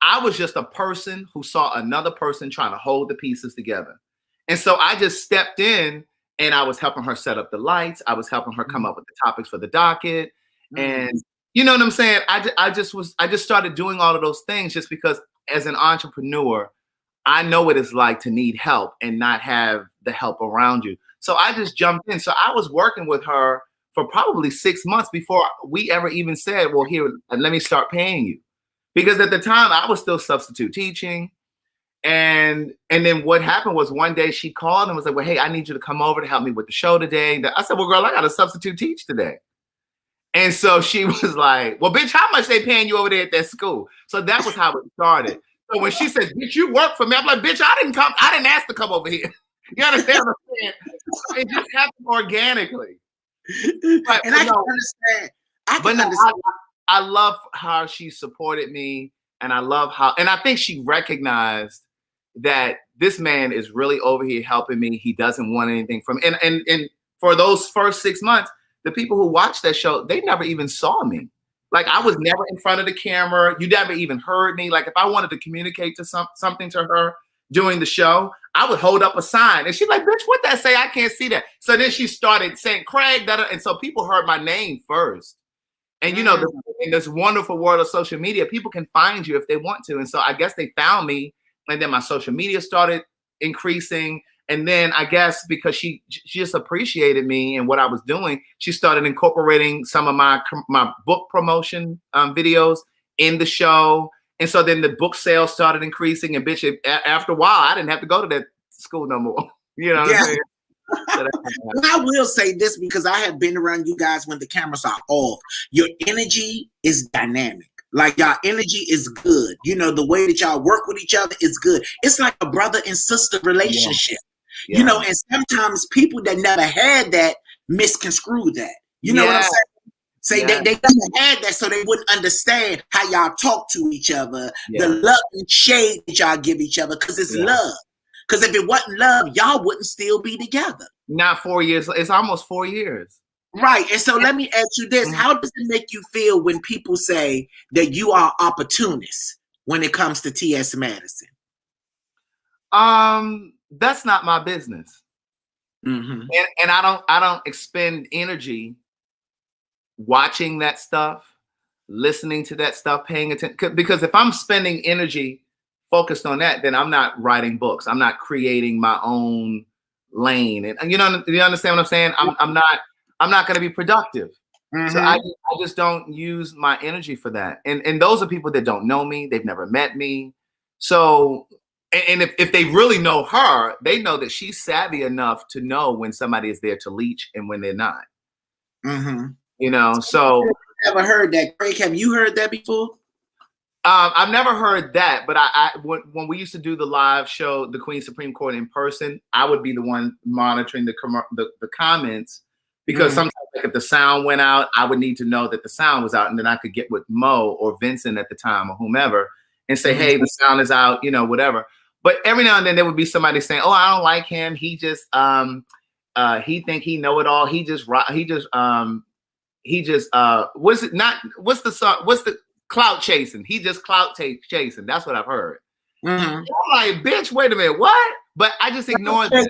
I was just a person who saw another person trying to hold the pieces together. And so I just stepped in and I was helping her set up the lights. I was helping her come up with the topics for the docket. And you know what I'm saying? I just started doing all of those things just because as an entrepreneur, I know what it's like to need help and not have the help around you. So I just jumped in. So I was working with her for probably 6 months before we ever even said, well, here, let me start paying you. Because at the time I was still substitute teaching And then what happened was one day she called and was like, well, hey, I need you to come over to help me with the show today. I said, well, girl, I got to substitute teach today. And so she was like, well, bitch, how much they paying you over there at that school? So that was how it started. So when she says, bitch, you work for me, I'm like, bitch, I didn't ask to come over here. You understand what I'm saying? It just happened organically. But, and I can understand. I can understand. I love how she supported me. And I love and I think she recognized that this man is really over here helping me. He doesn't want anything from me. And for those first 6 months, the people who watched that show, they never even saw me. Like I was never in front of the camera. You never even heard me. Like if I wanted to communicate to something to her during the show, I would hold up a sign and she's like, bitch, what that say? I can't see that. So then she started saying Craig, and so people heard my name first. And you know, in this wonderful world of social media, people can find you if they want to. And so I guess they found me, and then my social media started increasing. And then I guess because she just appreciated me and what I was doing, she started incorporating some of my book promotion videos in the show. And so then the book sales started increasing. And bitch, after a while, I didn't have to go to that school no more. You know what I'm saying? I will say this because I have been around you guys when the cameras are off. Your energy is dynamic. Like y'all energy is good. You know, the way that y'all work with each other is good. It's like a brother and sister relationship. Yeah. You know, and sometimes people that never had that misconstrue that. You know what I'm saying? Say they never had that, so they wouldn't understand how y'all talk to each other, the love and shade that y'all give each other, because it's love. Because if it wasn't love, y'all wouldn't still be together. Not 4 years. It's almost 4 years. Right. And so let me ask you this. How does it make you feel when people say that you are opportunists when it comes to T.S. Madison? That's not my business. And I don't expend energy watching that stuff, listening to that stuff, paying attention. Because if I'm spending energy focused on that, then I'm not writing books. I'm not creating my own lane. And you understand what I'm saying? I'm not going to be productive. So I just don't use my energy for that. And those are people that don't know me. They've never met me. So, and if they really know her, they know that she's savvy enough to know when somebody is there to leech and when they're not. You know, so. I've never heard that. Craig, have you heard that before? I've never heard that, but when we used to do the live show, the Queen Supreme Court in person, I would be the one monitoring the comments, because sometimes like if the sound went out, I would need to know that the sound was out, and then I could get with Mo or Vincent at the time or whomever and say, hey, the sound is out, you know, whatever. But every now and then there would be somebody saying, oh, I don't like him. He just he think he know it all. What's the clout chasing. He just clout chasing. That's what I've heard. I'm like, bitch, wait a minute, what? But I just ignored that.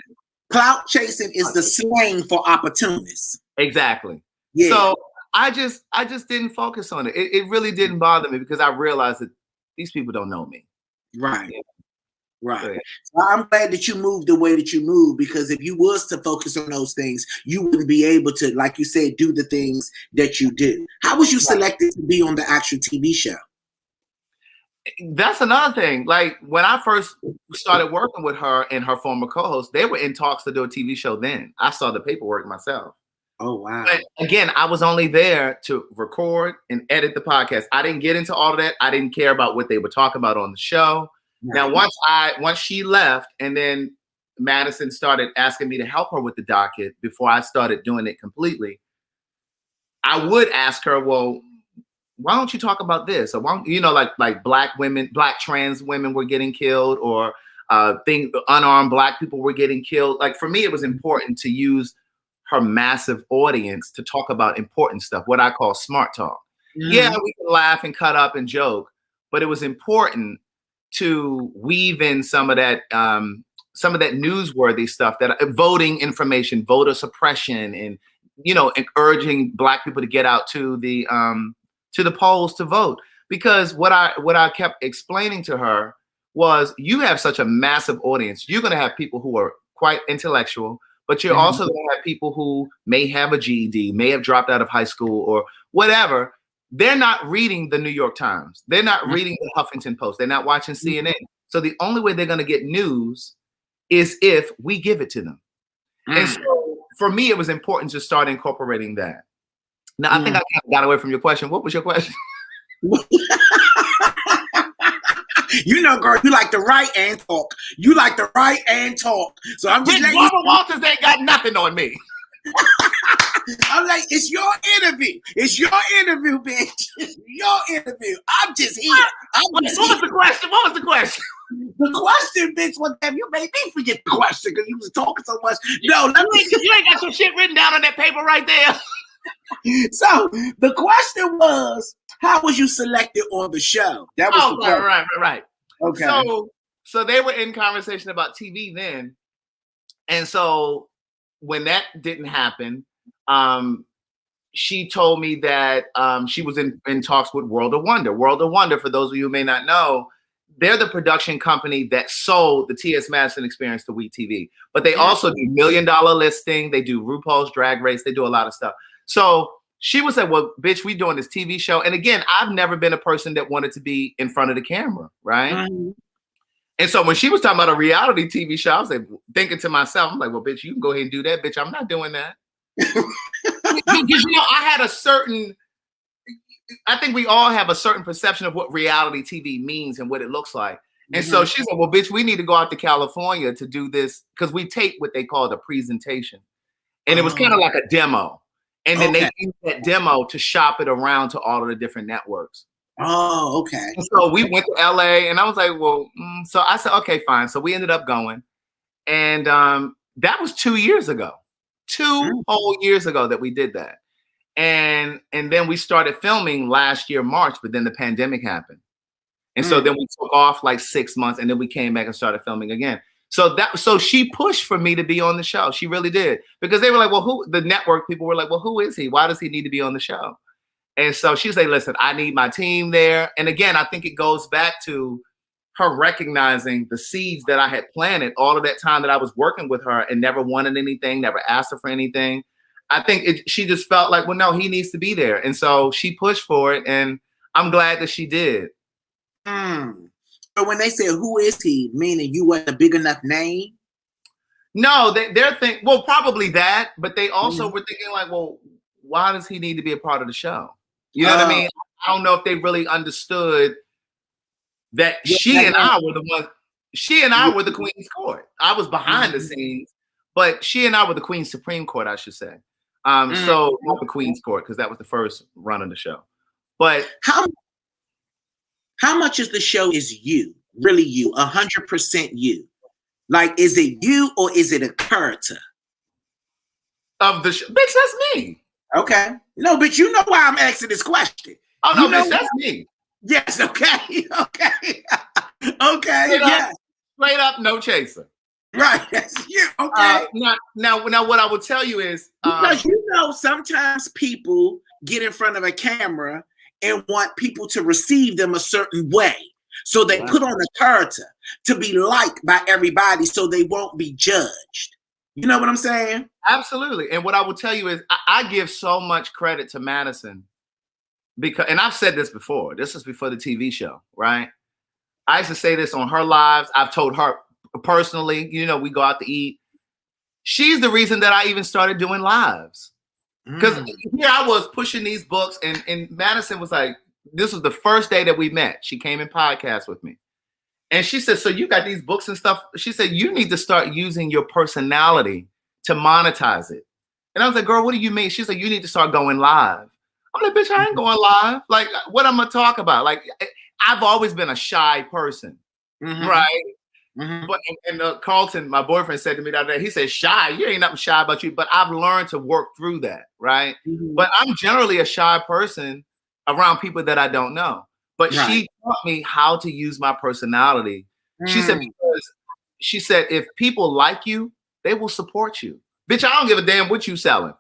Clout chasing is the slang for opportunists. Exactly. Yeah. So I just didn't focus on it. It really didn't bother me because I realized that these people don't know me. Right. Right. So I'm glad that you moved the way that you moved, because if you was to focus on those things, you wouldn't be able to, like you said, do the things that you do. How was you selected to be on the actual TV show? That's another thing. Like when I first started working with her and her former co-host, they were in talks to do a TV show then. I saw the paperwork myself. Oh, wow. But again, I was only there to record and edit the podcast. I didn't get into all of that. I didn't care about what they would talk about on the show. Now, once she left, and then Madison started asking me to help her with the docket before I started doing it completely, I would ask her, well, why don't you talk about this? Or why don't, you know, like black women, black trans women were getting killed, or unarmed black people were getting killed. Like for me, it was important to use her massive audience to talk about important stuff, what I call smart talk. Yeah, we can laugh and cut up and joke, but it was important to weave in some of that newsworthy stuff, that voting information, voter suppression, and and urging black people to get out to the polls to vote. Because what I kept explaining to her was, you have such a massive audience. You're going to have people who are quite intellectual, but you're also going to have people who may have a GED, may have dropped out of high school or whatever. They're not reading the New York Times. They're not reading the Huffington Post. They're not watching CNN. So the only way they're going to get news is if we give it to them. And so for me, it was important to start incorporating that. Now, I think I kind of got away from your question. What was your question? You know, girl, you like to write and talk. You like to write and talk. So I'm just Barbara Walters ain't got nothing on me. I'm like, it's your interview. It's your interview, bitch. It's your interview. I'm just here. What was the question? What was the question? The question, bitch, was, damn, you made me forget the question because you was talking so much. No, let me. You ain't got your shit written down on that paper right there. So the question was, how was you selected on the show? That was the question. Right. Okay. So they were in conversation about TV then, and so when that didn't happen, she told me that she was in talks with World of Wonder. World of Wonder, for those of you who may not know, they're the production company that sold the T.S. Madison Experience to WeTV. But they also do $1 Million Listing. They do RuPaul's Drag Race. They do a lot of stuff. So she was like, well, bitch, we doing this TV show. And again, I've never been a person that wanted to be in front of the camera, right? Mm-hmm. And so when she was talking about a reality TV show, I was like, thinking to myself, I'm like, well, bitch, you can go ahead and do that. Bitch, I'm not doing that. Because, I had a certain, I think we all have a certain perception of what reality TV means and what it looks like. And so she said, well, bitch, we need to go out to California to do this because we take what they call the presentation. And it was kind of like a demo. And then they used that demo to shop it around to all of the different networks. Oh, okay. And so we went to LA and I was like, well, so I said, okay, fine. So we ended up going. And that was 2 years ago. 2 whole years ago that we did that. And then we started filming last year, March, but then the pandemic happened. And so then we took off like 6 months and then we came back and started filming again. So she pushed for me to be on the show. She really did. Because they were like, well, the network people were like, well, who is he? Why does he need to be on the show? And so she said, listen, I need my team there. And again, I think it goes back to her recognizing the seeds that I had planted all of that time that I was working with her and never wanted anything, never asked her for anything. I think she just felt like, well, no, he needs to be there. And so she pushed for it. And I'm glad that she did. So when they said, who is he? Meaning you wasn't a big enough name? No, they're thinking, well, probably that. But they also were thinking like, well, why does he need to be a part of the show? You know what I mean? I don't know if they really understood that she and I were the ones. She and I were the Queen's Court. I was behind the scenes, but she and I were the Queen's Supreme Court, I should say. So not the Queen's Court, because that was the first run of the show. But how much of the show is you? Really you? 100% you? Like, is it you or is it a character? Of the show? Bitch, that's me. Okay. No, but you know why I'm asking this question. Oh, no, bitch, that's me. Yes, okay. Okay. Okay. Yes. Straight up, no chaser. Right. That's you. Okay. Now, what I will tell you is because sometimes people get in front of a camera and want people to receive them a certain way. So they put on a character to be liked by everybody so they won't be judged. You know what I'm saying? Absolutely. And what I will tell you is I give so much credit to Madison because, and I've said this before, this is before the TV show, right? I used to say this on her lives. I've told her personally, we go out to eat. She's the reason that I even started doing lives. Because here I was pushing these books and Madison was like, this was the first day that we met. She came in podcast with me. And she said, so you got these books and stuff. She said, you need to start using your personality to monetize it. And I was like, girl, what do you mean? She's like, you need to start going live. I'm like, bitch, I ain't going live. Like, what I'm going to talk about? Like, I've always been a shy person, right? But and Carlton, my boyfriend, said to me the other day, he said, shy, you ain't nothing shy about you. But I've learned to work through that, right? But I'm generally a shy person around people that I don't know. But she taught me how to use my personality. She said, because she said, if people like you, they will support you. Bitch, I don't give a damn what you selling.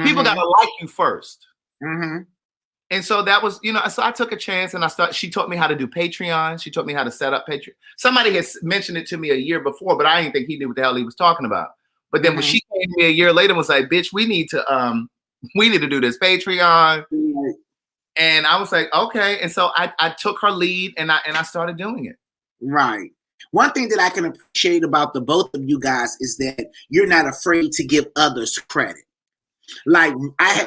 People got to like you first. And so that was, so I took a chance and she taught me how to do Patreon. She taught me how to set up Patreon. Somebody had mentioned it to me a year before, but I didn't think he knew what the hell he was talking about. But then when she came to me a year later and was like, bitch, we need to do this Patreon. And I was like, okay. And so I took her lead and I started doing it. Right. one thing that I can appreciate about the both of you guys is that you're not afraid to give others credit. Like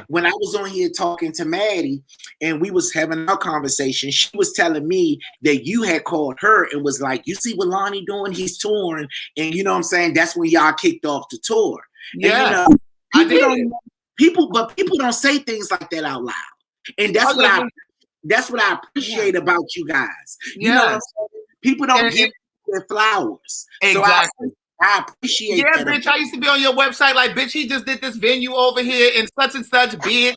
when I was on here talking to Maddie and we was having our conversation, she was telling me that you had called her and was like, you see what Lonnie doing? He's touring. And you know what I'm saying? That's when y'all kicked off the tour. Yeah. And, people don't say things like that out loud. And that's what I appreciate about you guys. You know what I'm saying? People don't give their flowers. Exactly. So I appreciate that. Yeah, bitch, I used to be on your website like, bitch, he just did this venue over here in such and such, bitch.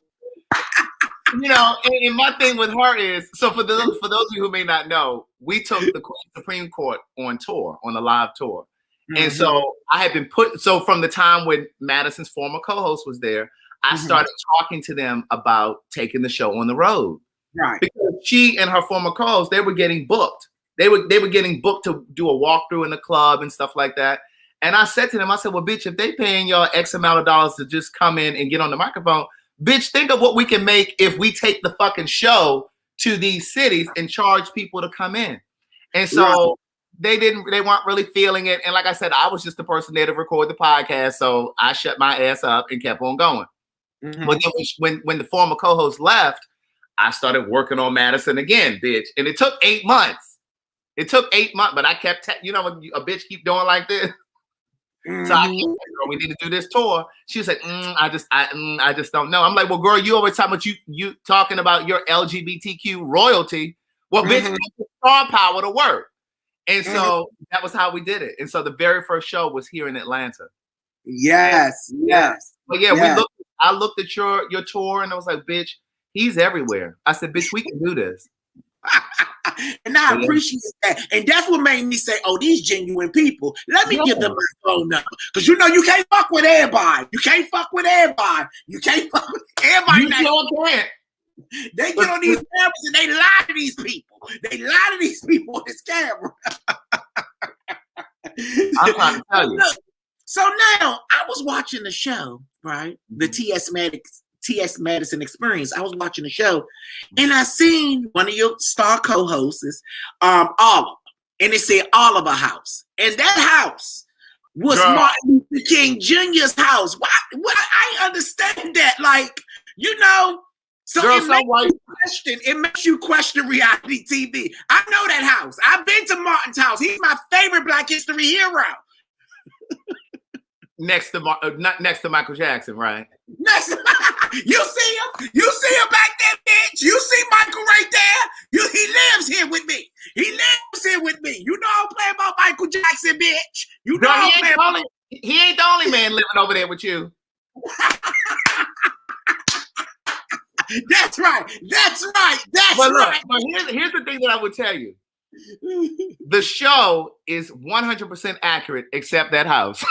You know, and my thing with her is, so for those of you who may not know, we took the Supreme Court on tour, on a live tour. Mm-hmm. And so I had been so from the time when Madison's former co-host was there, I started talking to them about taking the show on the road. Right. Because she and her former co-host, they were getting booked. They were getting booked to do a walkthrough in the club and stuff like that. And I said to them, I said, well, bitch, if they paying y'all X amount of dollars to just come in and get on the microphone, bitch, think of what we can make if we take the fucking show to these cities and charge people to come in. And so they weren't really feeling it. And like I said, I was just the person there to record the podcast. So I shut my ass up and kept on going. Mm-hmm. But then when the former co-host left, I started working on Madison again, bitch. And it took 8 months. It took 8 months, but I kept, when a bitch keep doing like this. So I said, girl, we need to do this tour. She was like, I just don't know. I'm like, well, girl, you always talking about you talking about your LGBTQ royalty. Well, bitch, star power to work. And so that was how we did it. And so the very first show was here in Atlanta. Yes. But I looked at your tour and I was like, bitch, he's everywhere. I said, bitch, we can do this. And I appreciate that. And that's what made me say, oh, these genuine people, let me give them my phone number. Because you can't fuck with everybody. You can't fuck with everybody. You can't fuck with everybody. You can't. They get on these cameras and they lie to these people. They lie to these people on this camera. I'm trying to tell you. So now I was watching the show, right? The T.S. Madison Experience. I was watching the show and I seen one of your star co-hosts, Oliver, and it said Oliver House. And that house was Martin Luther King Jr.'s house. Why? I understand that. Like, so it makes you question reality TV. I know that house. I've been to Martin's house. He's my favorite Black History hero. Next to Michael Jackson, right? You see him? You see him back there, bitch? You see Michael right there? He lives here with me. He lives here with me. You know I'm playing about Michael Jackson, bitch. You know he ain't the only man living over there with you. That's right. But here's the thing that I would tell you. The show is 100% accurate, except that house.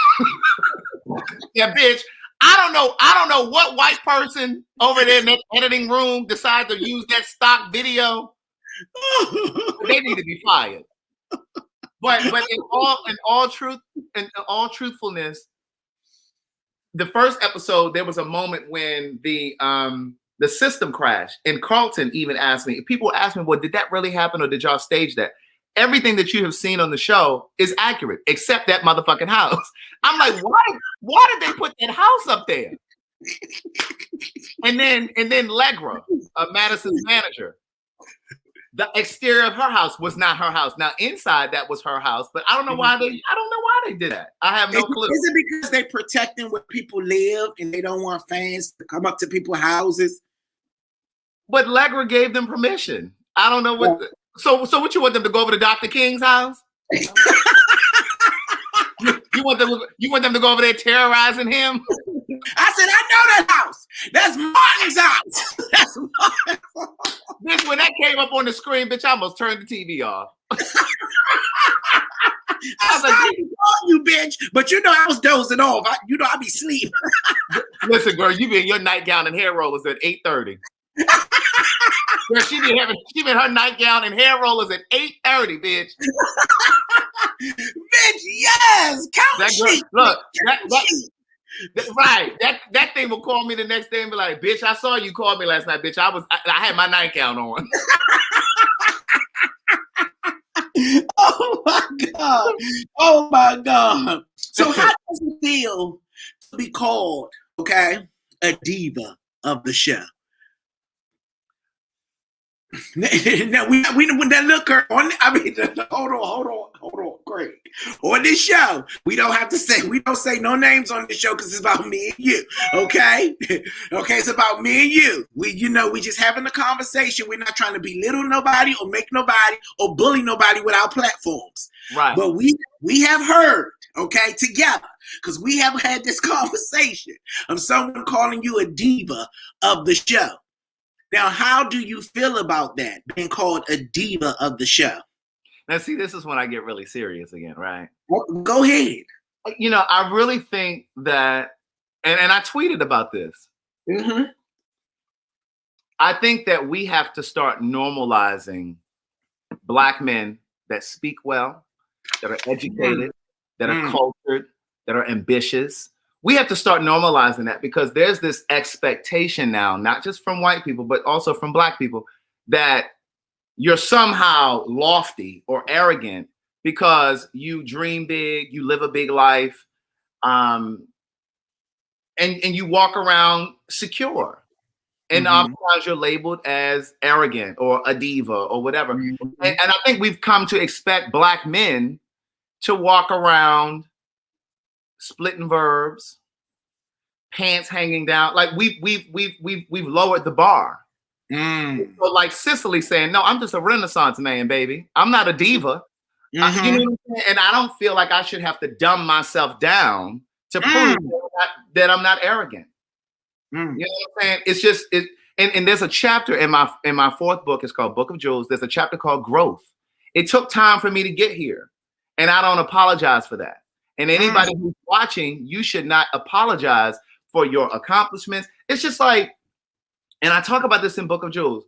Yeah, bitch. I don't know what white person over there in that editing room decided to use that stock video. They need to be fired. But in all truthfulness, the first episode there was a moment when the system crashed, and Carlton even asked me. People asked me, "Well, did that really happen, or did y'all stage that?" Everything that you have seen on the show is accurate, except that motherfucking house. I'm like, why did they put that house up there? And then Legra, Madison's manager, the exterior of her house was not her house. Now inside that was her house, but I don't know why they did that. I have no clue. Is it because they're protecting where people live and they don't want fans to come up to people's houses? But Legra gave them permission. I don't know what. So what you want them to go over to Dr. King's house? you want them to go over there terrorizing him? I said, I know that house. That's Martin's house. That's Martin's house. Bitch, when that came up on the screen, bitch, I almost turned the TV off. I started to call you, bitch, but I was dozing off. I be sleeping. Listen, girl, you be in your nightgown and hair rollers at 8:30. Girl, she been her nightgown and hair rollers at 8:30, bitch. Bitch, yes. Count sheet. Look, right. That thing will call me the next day and be like, bitch, I saw you call me last night, bitch. I had my nightgown on. Oh my God. Oh my God. So how does it feel to be called, okay, a diva of the show? Now we when that look on. I mean, hold on, Craig. On this show, we don't say no names on this show because it's about me and you. Okay, okay, it's about me and you. We just having a conversation. We're not trying to belittle nobody or make nobody or bully nobody with our platforms. Right. But we have heard, okay, together, because we have had this conversation of someone calling you a diva of the show. Now, how do you feel about that, being called a diva of the show? Now, see, this is when I get really serious again, right? Go ahead. I really think that, and I tweeted about this. Mm-hmm. I think that we have to start normalizing Black men that speak well, that are educated, that are cultured, that are ambitious. We have to start normalizing that because there's this expectation now, not just from white people, but also from Black people, that you're somehow lofty or arrogant because you dream big, you live a big life, and you walk around secure. And oftentimes you're labeled as arrogant or a diva or whatever. And I think we've come to expect Black men to walk around splitting verbs, pants hanging down. Like we've lowered the bar. So like Cicely saying, no, I'm just a Renaissance man, baby. I'm not a diva. You know what I'm saying? And I don't feel like I should have to dumb myself down to prove that I'm not arrogant. You know what I'm saying? It's just and there's a chapter in my fourth book. It's called Book of Jewels. There's a chapter called Growth. It took time for me to get here, and I don't apologize for that. And anybody who's watching, you should not apologize for your accomplishments. It's just like, and I talk about this in Book of Jewels.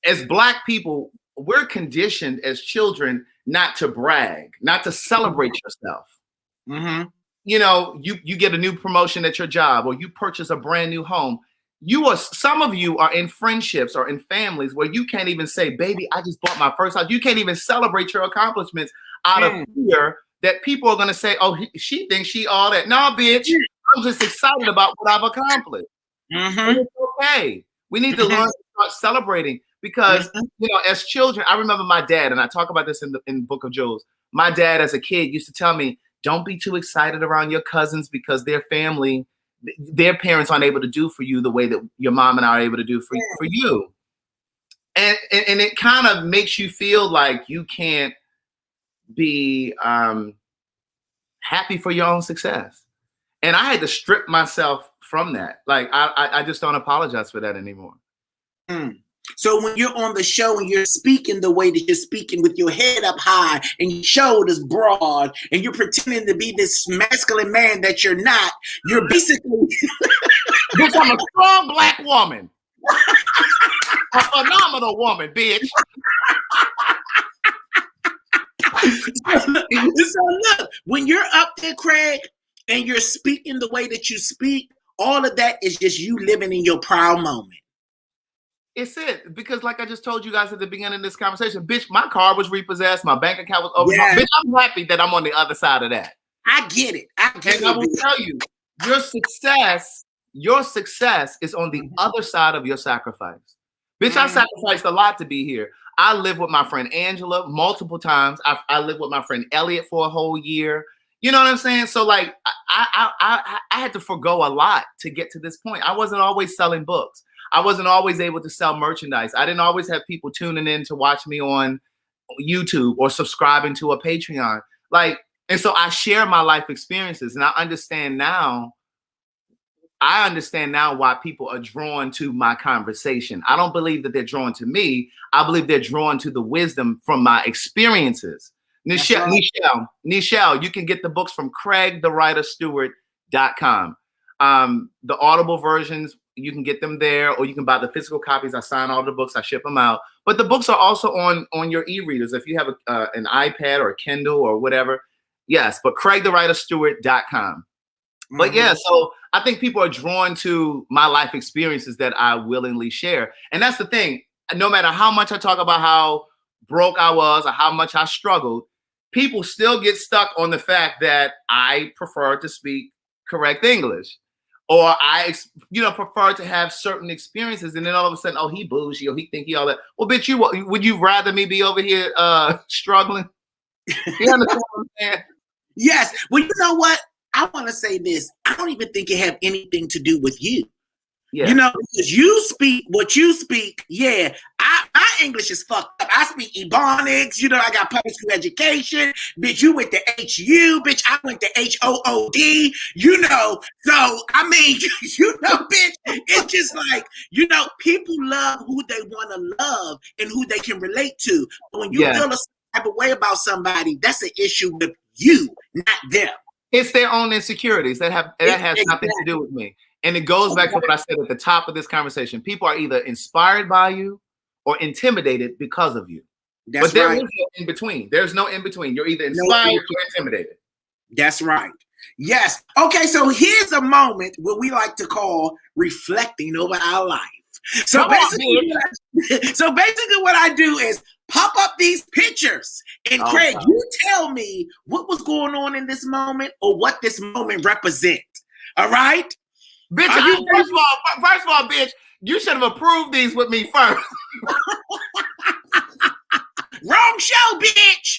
As Black people, we're conditioned as children not to brag, not to celebrate yourself. You get a new promotion at your job, or you purchase a brand new home. Some of you are in friendships or in families where you can't even say, baby, I just bought my first house. You can't even celebrate your accomplishments out of fear that people are going to say, oh, she thinks she all that. No, bitch, I'm just excited about what I've accomplished. And it's okay. We need to learn to start celebrating because, as children, I remember my dad, and I talk about this in the Book of Jewels. My dad as a kid used to tell me, don't be too excited around your cousins because their family, their parents aren't able to do for you the way that your mom and I are able to do for you. And it kind of makes you feel like you can't be happy for your own success. And I had to strip myself from that. Like, I just don't apologize for that anymore. So when you're on the show and you're speaking the way that you're speaking with your head up high and your shoulders broad and you're pretending to be this masculine man that you're not, you're basically... Bitch, I'm a strong Black woman. A phenomenal woman, bitch. So look, when you're up there, Craig, and you're speaking the way that you speak, all of that is just you living in your proud moment. It's it. Because like I just told you guys at the beginning of this conversation, bitch, my car was reposessed. My bank account was over. Bitch, I'm happy that I'm on the other side of that. I get it. And I will tell you, your success is on the other side of your sacrifice. Bitch, I sacrificed a lot to be here. I lived with my friend Angela multiple times. I lived with my friend Elliot for a whole year. You know what I'm saying? So like, I had to forgo a lot to get to this point. I wasn't always selling books. I wasn't always able to sell merchandise. I didn't always have people tuning in to watch me on YouTube or subscribing to a Patreon. And so I share my life experiences, and I understand now why people are drawn to my conversation. I don't believe that they're drawn to me. I believe they're drawn to the wisdom from my experiences. Nichelle, you can get the books from CraigTheWriterStewart.com. The Audible versions, you can get them there, or you can buy the physical copies. I sign all the books, I ship them out. But the books are also on your e-readers. If you have an iPad or a Kindle or whatever, yes, but CraigTheWriterStewart.com. But yeah, so I think people are drawn to my life experiences that I willingly share. And that's the thing. No matter how much I talk about how broke I was or how much I struggled, people still get stuck on the fact that I prefer to speak correct English, or I, prefer to have certain experiences, and then all of a sudden, oh, he bougie, or he think he all that. Well, bitch, would you rather me be over here struggling? You understand what I'm saying? Yes. Well, you know what? I want to say this. I don't even think it have anything to do with you. Yeah. You know, because you speak what you speak. Yeah, my English is fucked up. I speak Ebonics. You know, I got public school education. Bitch, you went to HU. Bitch, I went to HOOD. You know, so I mean, bitch, it's just like, people love who they want to love and who they can relate to. But when you feel a type of way about somebody, that's an issue with you, not them. It's their own insecurities that has nothing to do with me. And it goes back to what I said at the top of this conversation. People are either inspired by you or intimidated because of you. But there is no in between. There's no in between. You're either inspired or intimidated. That's right. Yes. Okay, so here's a moment what we like to call reflecting over our life. So basically what I do is pop up these pictures. And Craig, you tell me what was going on in this moment or what this moment represents. All right? Bitch, first of all, bitch, you should have approved these with me first. Wrong show, bitch.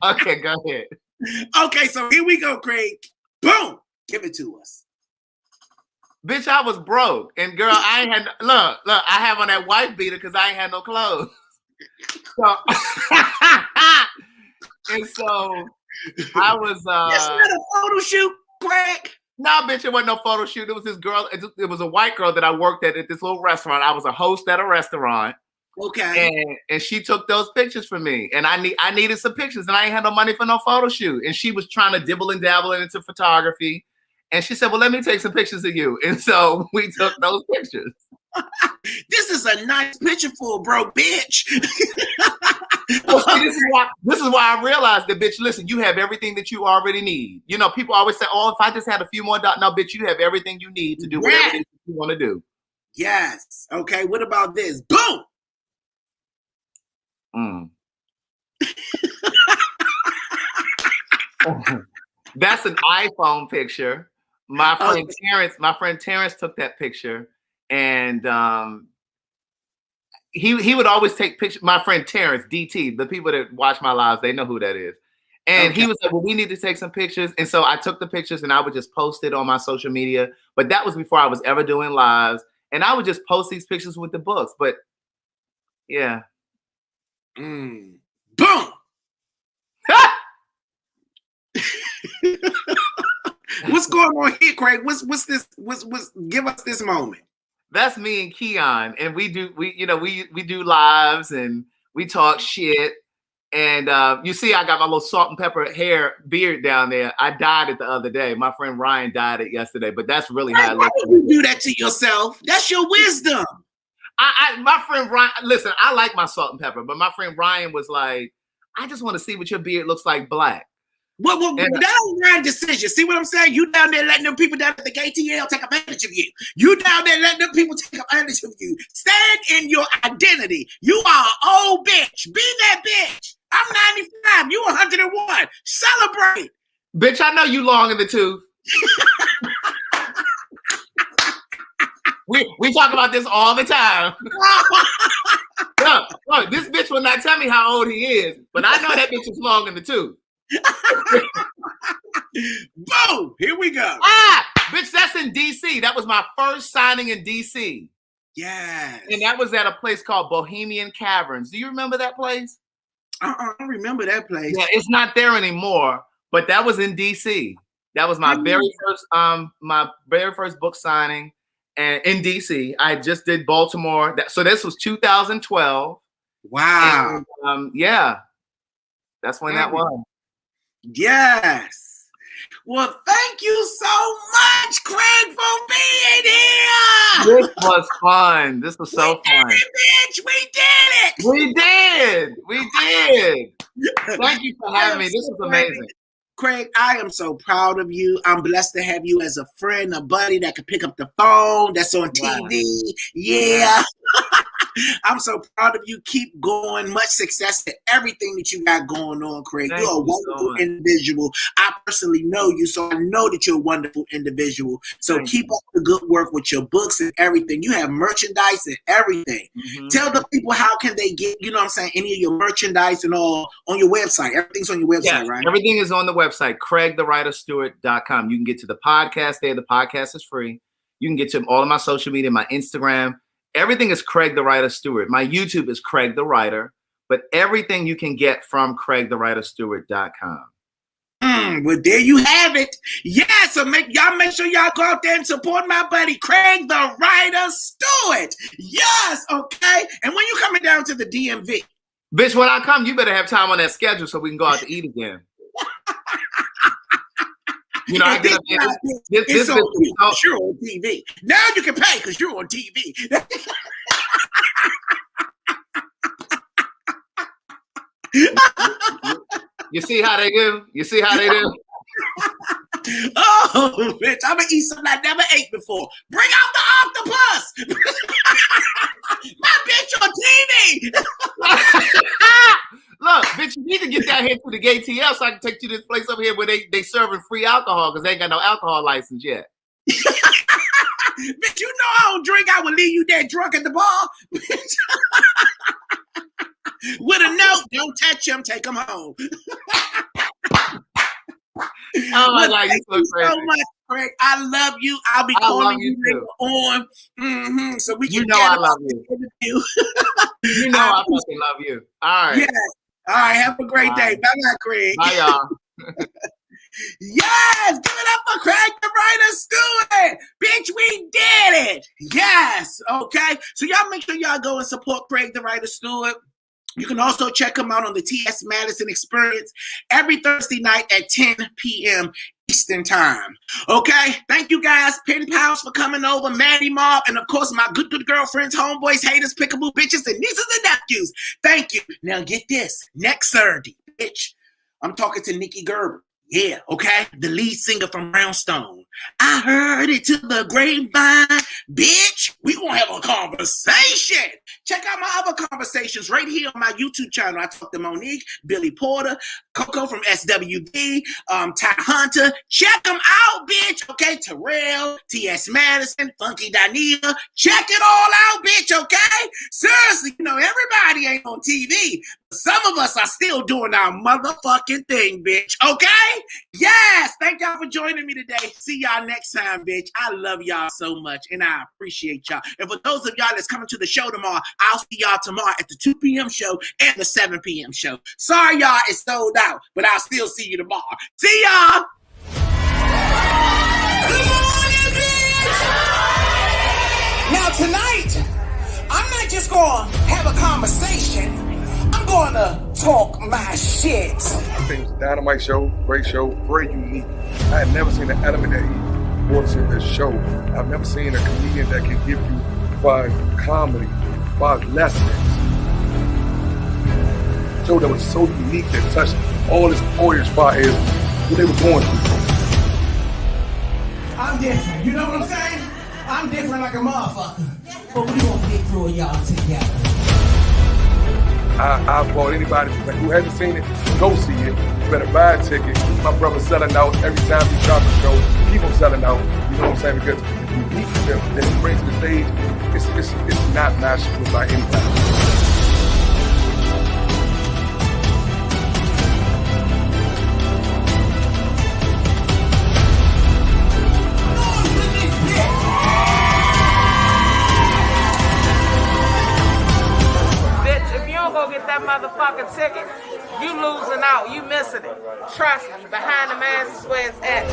Okay, go ahead. Okay, so here we go, Craig. Boom. Give it to us. Bitch, I was broke. And girl, I ain't had look, I have on that wife beater because I ain't had no clothes. So and so I was It's not a photo shoot, Craig. No, bitch, it wasn't no photo shoot. It was this girl. It was a white girl that I worked at this little restaurant. I was a host at a restaurant. Okay. And she took those pictures for me. And I needed some pictures, and I ain't had no money for no photo shoot. And she was trying to dibble and dabble into photography. And she said, well, let me take some pictures of you. And so we took those pictures. This is a nice picture for a broke bitch. Well, see, this is why I realized that, bitch, listen, you have everything that you already need. You know, people always say, oh, if I just had a few more dollars. No, bitch, you have everything you need to do whatever it is you want to do. Yes. Okay, what about this? Boom! That's an iPhone picture. My friend Terrence took that picture, and he would always take pictures. My friend Terrence, DT, the people that watch my lives, they know who that is. And he was like, well, we need to take some pictures. And so I took the pictures and I would just post it on my social media. But that was before I was ever doing lives. And I would just post these pictures with the books. But yeah. Boom! What's going on here, Craig? What's this? What's give us this moment. That's me and Keon, and we do lives and we talk shit. And you see, I got my little salt and pepper beard down there. I dyed it the other day. My friend Ryan dyed it yesterday, but that's really how it looks. Why would you do that to yourself? That's your wisdom. My friend Ryan, listen, I like my salt and pepper, but my friend Ryan was like, I just want to see what your beard looks like black. Well, that don't Ryan decision. See what I'm saying? You down there letting them people down at the KTL take advantage of you. You down there letting them people take advantage of you. Stand in your identity. You are an old bitch. Be that bitch. I'm 95. You 101. Celebrate. Bitch, I know you long in the tooth. We talk about this all the time. Look, this bitch will not tell me how old he is, but I know that bitch is long in the tooth. Boom! Here we go. Bitch, that's in DC. That was my first signing in DC. Yes. And that was at a place called Bohemian Caverns. Do you remember that place? I don't remember that place. Yeah, it's not there anymore, but that was in DC. That was my very first book signing, and in DC. I just did Baltimore. So this was 2012. Wow. And, yeah, that's when that was. Yes. Well, thank you so much, Craig, for being here. This was fun. This was so fun. Bitch, we did it. We did. Thank you for having me. This was amazing. Craig, I am so proud of you. I'm blessed to have you as a friend, a buddy that can pick up the phone, that's on TV. Yeah. I'm so proud of you. Keep going. Much success to everything that you got going on, Craig. You're a wonderful individual. I personally know you, so I know that you're a wonderful individual. So keep up the good work with your books and everything. You have merchandise and everything. Tell the people how can they get, you know what I'm saying, any of your merchandise and all on your website. Everything's on your website, right? Everything is on the website, CraigTheWritterStewart.com. You can get to the podcast there. The podcast is free. You can get to all of my social media, my Instagram. Everything is Craig the Writer Stewart. My YouTube is Craig the Writer, but everything you can get from CraigTheWritterStewart.com. Well, there you have it. Yeah, so make sure y'all go out there and support my buddy Craig the Writer Stewart. Yes, okay. And when you coming down to the DMV? Bitch, when I come, you better have time on that schedule so we can go out to eat again. You know, I get up there. This on you're on TV. Now you can pay because you're on TV. You see how they do? You see how they do? Oh, bitch, I'm going to eat something I never ate before. Bring out the octopus. My bitch on TV. Look, bitch, you need to get down here to the ATL so I can take you to this place over here where they serving free alcohol because they ain't got no alcohol license yet. Bitch, you know I don't drink. I would leave you there drunk at the bar. With a note, don't touch him, take him home. Oh my God, thank you so much, Craig. I love you. I'll be calling you later on. So we can you know I love you. You know I fucking love you. All right. Yeah. All right. Have a great day. Bye-bye, Craig. Bye, y'all. Yes, give it up for Craig the Writer Stewart. Bitch, we did it. Yes. Okay. So y'all make sure y'all go and support Craig the Writer Stewart. You can also check him out on the T.S. Madison Experience every Thursday night at 10 p.m. Eastern Time. Okay? Thank you guys, Penny Pals, for coming over, Maddie Mob, and of course my good girlfriends, homeboys, haters, pickable bitches, and nieces and nephews. Thank you. Now get this. Next Saturday, bitch, I'm talking to Nikki Gerber. Yeah, okay? The lead singer from Brownstone. I heard it to the grapevine. Bitch, we gonna have a conversation. Check out my other conversations right here on my YouTube channel. I talked to Monique, Billy Porter, Coco from SWB, Ty Hunter. Check them out, bitch. Okay, Terrell, T.S. Madison, Funky Dania. Check it all out, bitch, okay? Seriously, you know, everybody ain't on TV. Some of us are still doing our motherfucking thing, bitch. Okay? Yes. Thank y'all for joining me today. See y'all next time, bitch. I love y'all so much, and I appreciate y'all. And for those of y'all that's coming to the show tomorrow, I'll see y'all tomorrow at the 2 p.m. show and the 7 p.m. show. Sorry, y'all, it's sold out, but I'll still see you tomorrow. See y'all. Good morning, bitch. Now, tonight, I'm not just going to have a conversation. I'm gonna talk my shit. I think it was a dynamite show, great show, very unique. I had never seen an element that he brought to this show. I've never seen a comedian that can give you by comedy, by lessons. A show that was so unique that touched all his audience as far as what they were going through. I'm different, you know what I'm saying? I'm different like a motherfucker. But we gonna get through it, y'all, together. I applaud anybody who hasn't seen it, go see it. You better buy a ticket. My brother's selling out every time he drops a show. Keep him selling out. You know what I'm saying? Because the uniqueness that he brings to the stage, it's not matchable by anybody. Go get that motherfucking ticket. You losing out. You missing it. Trust me. Behind the mask is where it's at.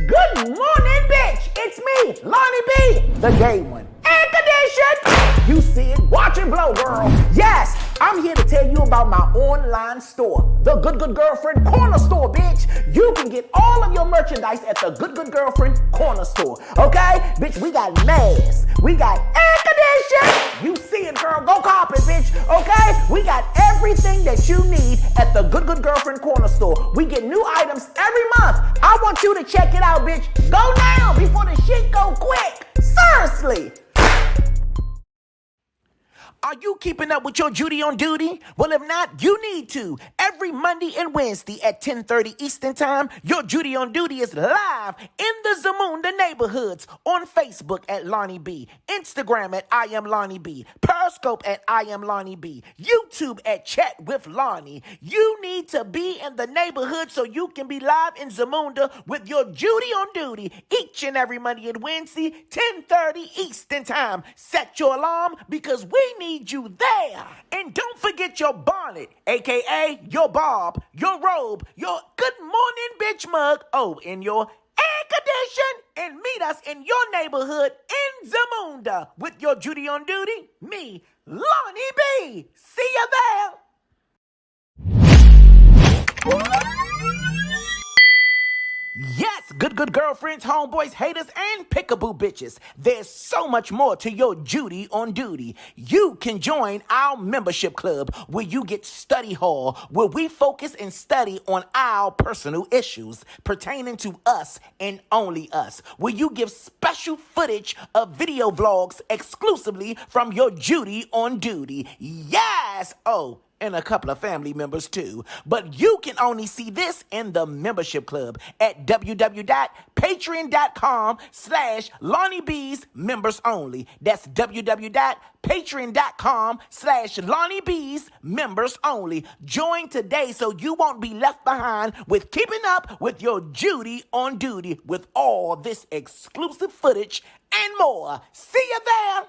Good morning, bitch. It's me, Lonnie B, the gay one. Air condition. You see it. Watch it blow, girl. Yes. I'm here to tell you about my online store, the Good Girlfriend Corner Store, bitch. You can get all of your merchandise at the Good Girlfriend Corner Store, okay? Bitch, we got masks, we got air conditioning, condition? You see it, girl. Go cop it, bitch. Okay? We got everything that you need at the Good Girlfriend Corner Store. We get new items every month. I want you to check it out, bitch. Go now before the shit go quick. Seriously. Are you keeping up with your Judy on duty? Well, if not, you need to. Every Monday and Wednesday at 10:30 Eastern Time, your Judy on duty is live in the Zamunda neighborhoods on Facebook at Lonnie B, Instagram at IamLonnie Bee, Periscope at IamLonnie Bee, YouTube at Chat with Lonnie. You need to be in the neighborhood so you can be live in Zamunda with your Judy on duty each and every Monday and Wednesday, 10:30 Eastern Time. Set your alarm because we need you there. And don't forget your bonnet, aka your bob, your robe, your good morning bitch mug, and your air condition. And meet us in your neighborhood in Zamunda with your Judy on duty, me, Lonnie B. See you there. Yes, good girlfriends, homeboys, haters, and pickaboo bitches. There's so much more to your Judy on duty. You can join our membership club where you get study hall, where we focus and study on our personal issues pertaining to us and only us, where you give special footage of video vlogs exclusively from your Judy on duty. Yes! And a couple of family members too. But you can only see this in the membership club at www.patreon.com/Lonnie Bees members only. That's www.patreon.com/Lonnie Bees members only. Join today so you won't be left behind with keeping up with your Judy on duty with all this exclusive footage and more. See you there.